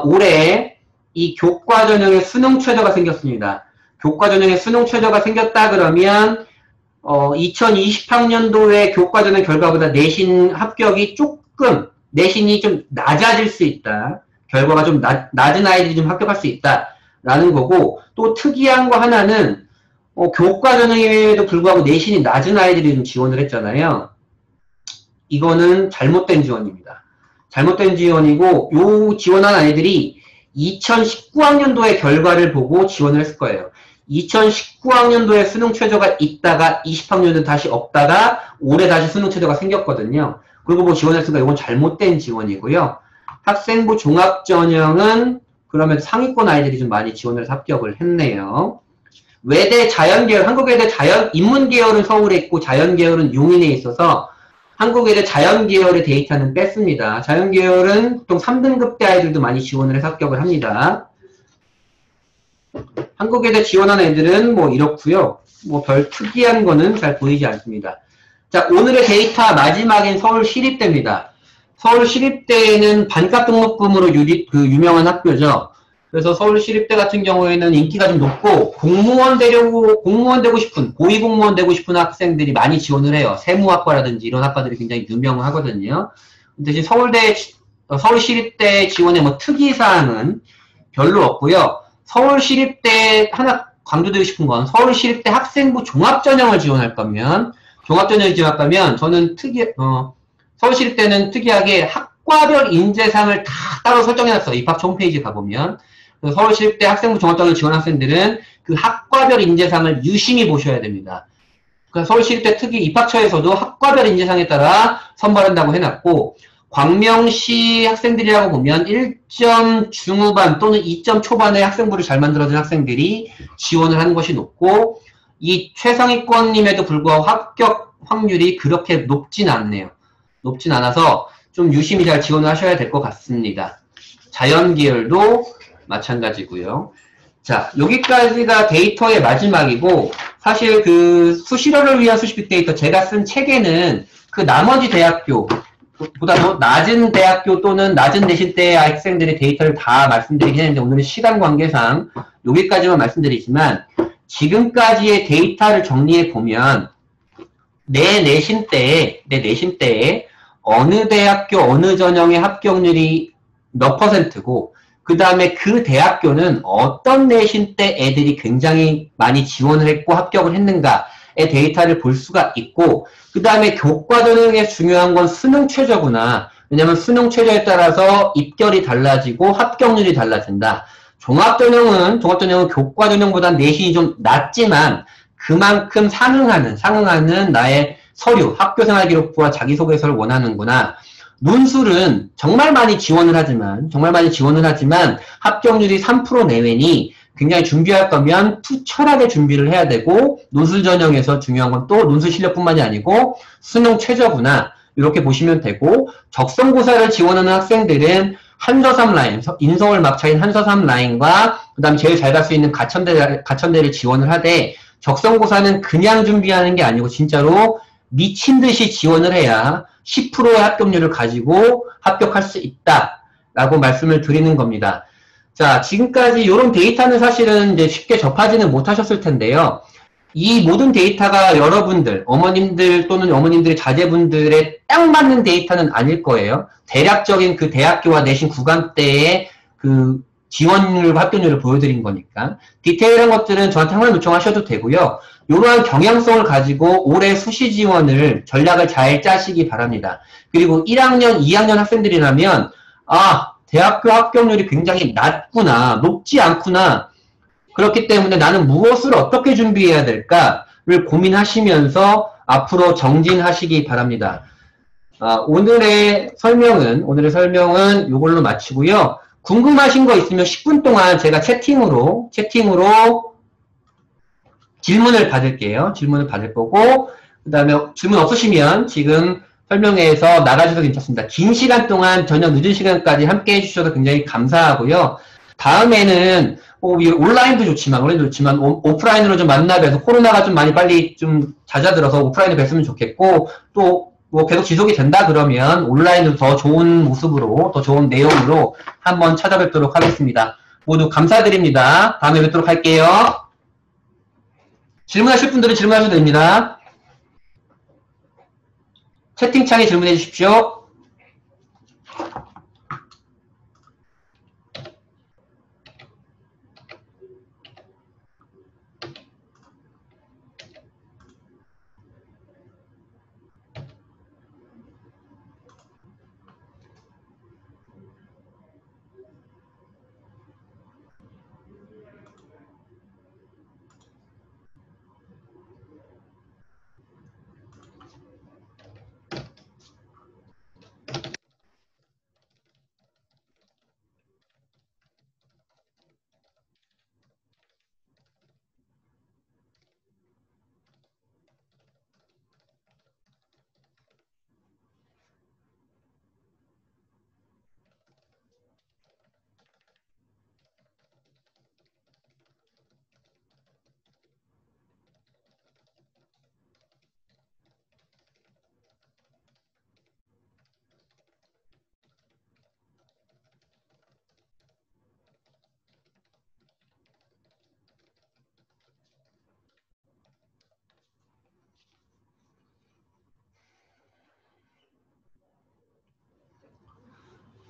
올해 이 교과 전형에 수능 최저가 생겼습니다. 교과 전형에 수능 최저가 생겼다 그러면 2020학년도의 교과 전형 결과보다 내신 합격이 조금 내신이 좀 낮아질 수 있다. 결과가 좀 낮은 아이들이 좀 합격할 수 있다라는 거고 또 특이한 거 하나는 교과 전형에도 불구하고 내신이 낮은 아이들이 좀 지원을 했잖아요. 이거는 잘못된 지원입니다. 잘못된 지원이고 요 지원한 아이들이 2019학년도의 결과를 보고 지원을 했을 거예요. 2019학년도에 수능 최저가 있다가 20학년도 다시 없다가 올해 다시 수능 최저가 생겼거든요. 그리고 뭐 지원했으니까 이건 잘못된 지원이고요. 학생부 종합전형은 그러면 상위권 아이들이 좀 많이 지원을 해서 합격을 했네요. 외대 자연계열, 한국외대 인문계열은 서울에 있고 자연계열은 용인에 있어서 한국외대 자연계열의 데이터는 뺐습니다. 자연계열은 보통 3등급대 아이들도 많이 지원을 해서 합격을 합니다. 한국외대 지원한 애들은 뭐 이렇고요. 뭐 별 특이한 거는 잘 보이지 않습니다. 자, 오늘의 데이터 마지막엔 서울시립대입니다. 서울시립대는 반값 등록금으로 유명한 학교죠. 그래서 서울시립대 같은 경우에는 인기가 좀 높고 공무원 되고 싶은 고위공무원 되고 싶은 학생들이 많이 지원을 해요. 세무학과라든지 이런 학과들이 굉장히 유명하거든요. 대신 서울시립대 지원에 뭐 특이사항은 별로 없고요. 서울시립대 하나 강조드리고 싶은 건 서울시립대 학생부 종합전형을 지원할 거면 저는 서울시립대는 특이하게 학과별 인재상을 다 따로 설정해놨어요. 입학처 홈페이지 가보면. 서울시립대 학생부 종합전형을 지원한 학생들은 그 학과별 인재상을 유심히 보셔야 됩니다. 그러니까 서울시립대 특히 입학처에서도 학과별 인재상에 따라 선발한다고 해놨고 광명시 학생들이라고 보면 1점 중후반 또는 2점 초반의 학생부를 잘 만들어준 학생들이 지원을 하는 것이 높고 이 최상위권임에도 불구하고 합격 확률이 그렇게 높진 않네요. 높진 않아서 좀 유심히 잘 지원을 하셔야 될 것 같습니다. 자연계열도 마찬가지고요. 자, 여기까지가 데이터의 마지막이고 사실 그 수시로를 위한 수시 빅데이터 제가 쓴 책에는 그 나머지 대학교 보다 낮은 대학교 또는 낮은 내신대 학생들의 데이터를 다 말씀드리긴 했는데 오늘은 시간 관계상 여기까지만 말씀드리지만 지금까지의 데이터를 정리해 보면 내 내신 때에 어느 대학교 어느 전형의 합격률이 몇 %고 그 다음에 그 대학교는 어떤 내신 때 애들이 굉장히 많이 지원을 했고 합격을 했는가의 데이터를 볼 수가 있고 그 다음에 교과 전형에 중요한 건 수능 최저구나. 왜냐면 수능 최저에 따라서 입결이 달라지고 합격률이 달라진다. 종합전형은 교과 전형보다 내신이 좀 낮지만 그만큼 상응하는 나의 서류, 학교생활기록부와 자기소개서를 원하는구나. 논술은 정말 많이 지원을 하지만 합격률이 3% 내외니 굉장히 준비할 거면 투철하게 준비를 해야 되고 논술 전형에서 중요한 건 또 논술 실력뿐만이 아니고 수능 최저구나. 이렇게 보시면 되고 적성고사를 지원하는 학생들은 한서3 라인, 인서울 막차인 한서3 라인과 그 다음 제일 잘 갈 수 있는 가천대를 지원을 하되 적성고사는 그냥 준비하는 게 아니고 진짜로 미친 듯이 지원을 해야 10%의 합격률을 가지고 합격할 수 있다라고 말씀을 드리는 겁니다. 자, 지금까지 이런 데이터는 사실은 이제 쉽게 접하지는 못하셨을 텐데요. 이 모든 데이터가 여러분들, 어머님들 또는 어머님들의 자제분들의 딱 맞는 데이터는 아닐 거예요. 대략적인 그 대학교와 내신 구간대의 그 지원율과 합격률을 보여드린 거니까. 디테일한 것들은 저한테 항상 요청하셔도 되고요. 이러한 경향성을 가지고 올해 수시 지원을 전략을 잘 짜시기 바랍니다. 그리고 1학년, 2학년 학생들이라면 대학교 합격률이 굉장히 높지 않구나. 그렇기 때문에 나는 무엇을 어떻게 준비해야 될까를 고민하시면서 앞으로 정진하시기 바랍니다. 오늘의 설명은 이걸로 마치고요. 궁금하신 거 있으면 10분 동안 제가 채팅으로 질문을 받을게요. 질문을 받을 거고, 그 다음에 질문 없으시면 지금 설명회에서 나가주셔도 괜찮습니다. 긴 시간 동안 저녁 늦은 시간까지 함께 해주셔서 굉장히 감사하고요. 다음에는 온라인도 좋지만 오프라인으로 좀 만나뵈서 코로나가 좀 많이 빨리 좀 잦아들어서 오프라인을 뵀으면 좋겠고 또 뭐 계속 지속이 된다 그러면 온라인으로 더 좋은 모습으로 더 좋은 내용으로 한번 찾아뵙도록 하겠습니다. 모두 감사드립니다. 다음에 뵙도록 할게요. 질문하실 분들은 질문하셔도 됩니다. 채팅창에 질문해 주십시오.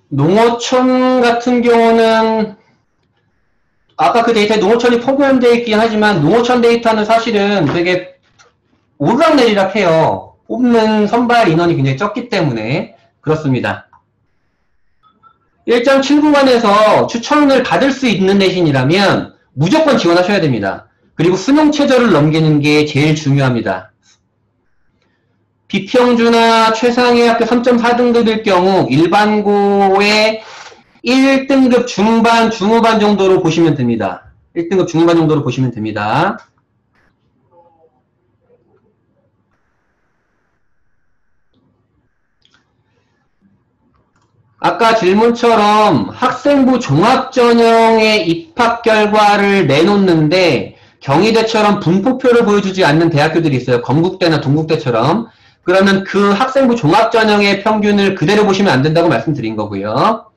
농어촌 같은 경우는 아까 그 데이터에 농어촌이 포함되어 있긴 하지만 농어촌 데이터는 사실은 되게 오르락내리락 해요. 뽑는 선발 인원이 굉장히 적기 때문에 그렇습니다. 1.7구간에서 추천을 받을 수 있는 내신이라면 무조건 지원하셔야 됩니다. 그리고 수능 최저를 넘기는 게 제일 중요합니다. 비평준화 최상위 학교 3.4등급일 경우 일반고의 1등급 중반, 중후반 정도로 보시면 됩니다. 1등급 중후반 정도로 보시면 됩니다. 아까 질문처럼 학생부 종합전형의 입학 결과를 내놓는데 경희대처럼 분포표를 보여주지 않는 대학교들이 있어요. 건국대나 동국대처럼. 그러면 그 학생부 종합전형의 평균을 그대로 보시면 안 된다고 말씀드린 거고요.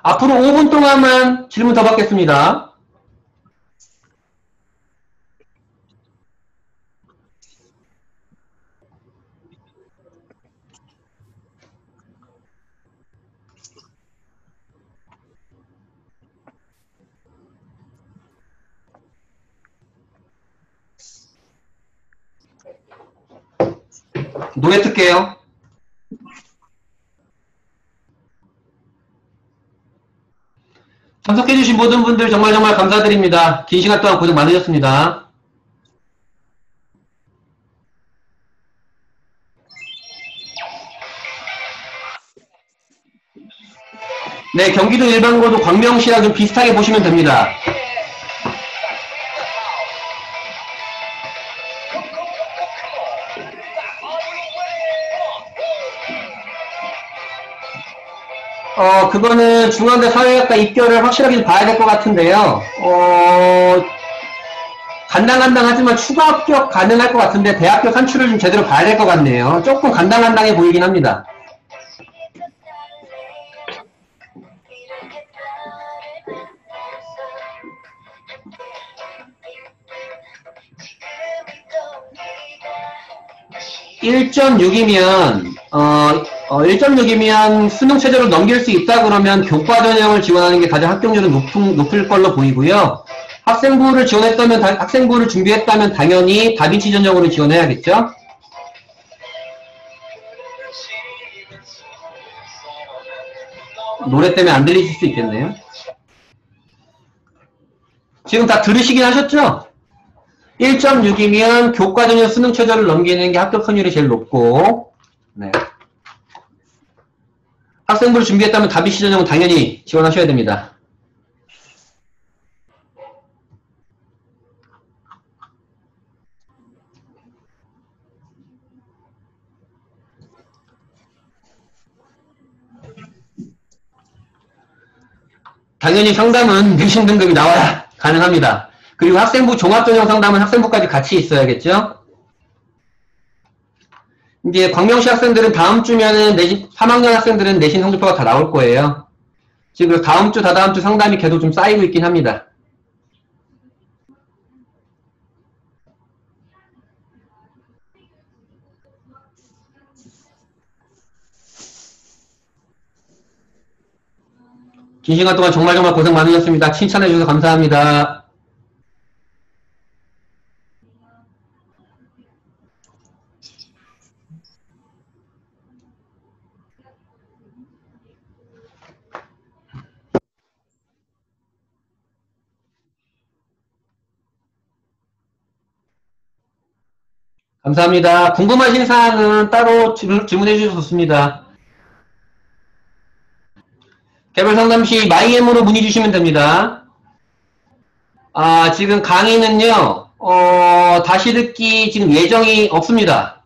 앞으로 5분 동안만 질문 더 받겠습니다. 노래 틀게요. 참석해주신 모든 분들 정말 감사드립니다. 긴 시간 동안 고생 많으셨습니다. 네, 경기도 일반고도 광명시랑 좀 비슷하게 보시면 됩니다. 그거는 중앙대 사회학과 입결을 확실하게 봐야 될 것 같은데요. 간당간당하지만 추가 합격 가능할 것 같은데 대학교 산출을 좀 제대로 봐야 될 것 같네요. 조금 간당간당해 보이긴 합니다. (1.6이면) 1.6이면 수능 최저로 넘길 수 있다 그러면 교과 전형을 지원하는 게 가장 합격률은 높을 걸로 보이고요. 학생부를 학생부를 준비했다면 당연히 다빈치 전형으로 지원해야겠죠. 노래 때문에 안 들리실 수 있겠네요. 지금 다 들으시긴 하셨죠? 1.6이면 교과 전형 수능 최저를 넘기는 게 합격 확률이 제일 높고, 네. 학생부를 준비했다면 다빈치 전형은 당연히 지원하셔야 됩니다. 당연히 상담은 내신 등급이 나와야 가능합니다. 그리고 학생부 종합전형 상담은 학생부까지 같이 있어야겠죠? 이제 광명시 학생들은 다음 주면은 3학년 학생들은 내신 성적표가 다 나올 거예요. 지금 다음 주, 다다음 주 상담이 계속 좀 쌓이고 있긴 합니다. 긴 시간 동안 정말 고생 많으셨습니다. 칭찬해주셔서 감사합니다. 감사합니다. 궁금하신 사항은 따로 질문해 주셔도 좋습니다. 개별 상담 시 마이엠으로 문의 주시면 됩니다. 지금 강의는요, 다시 듣기 지금 예정이 없습니다.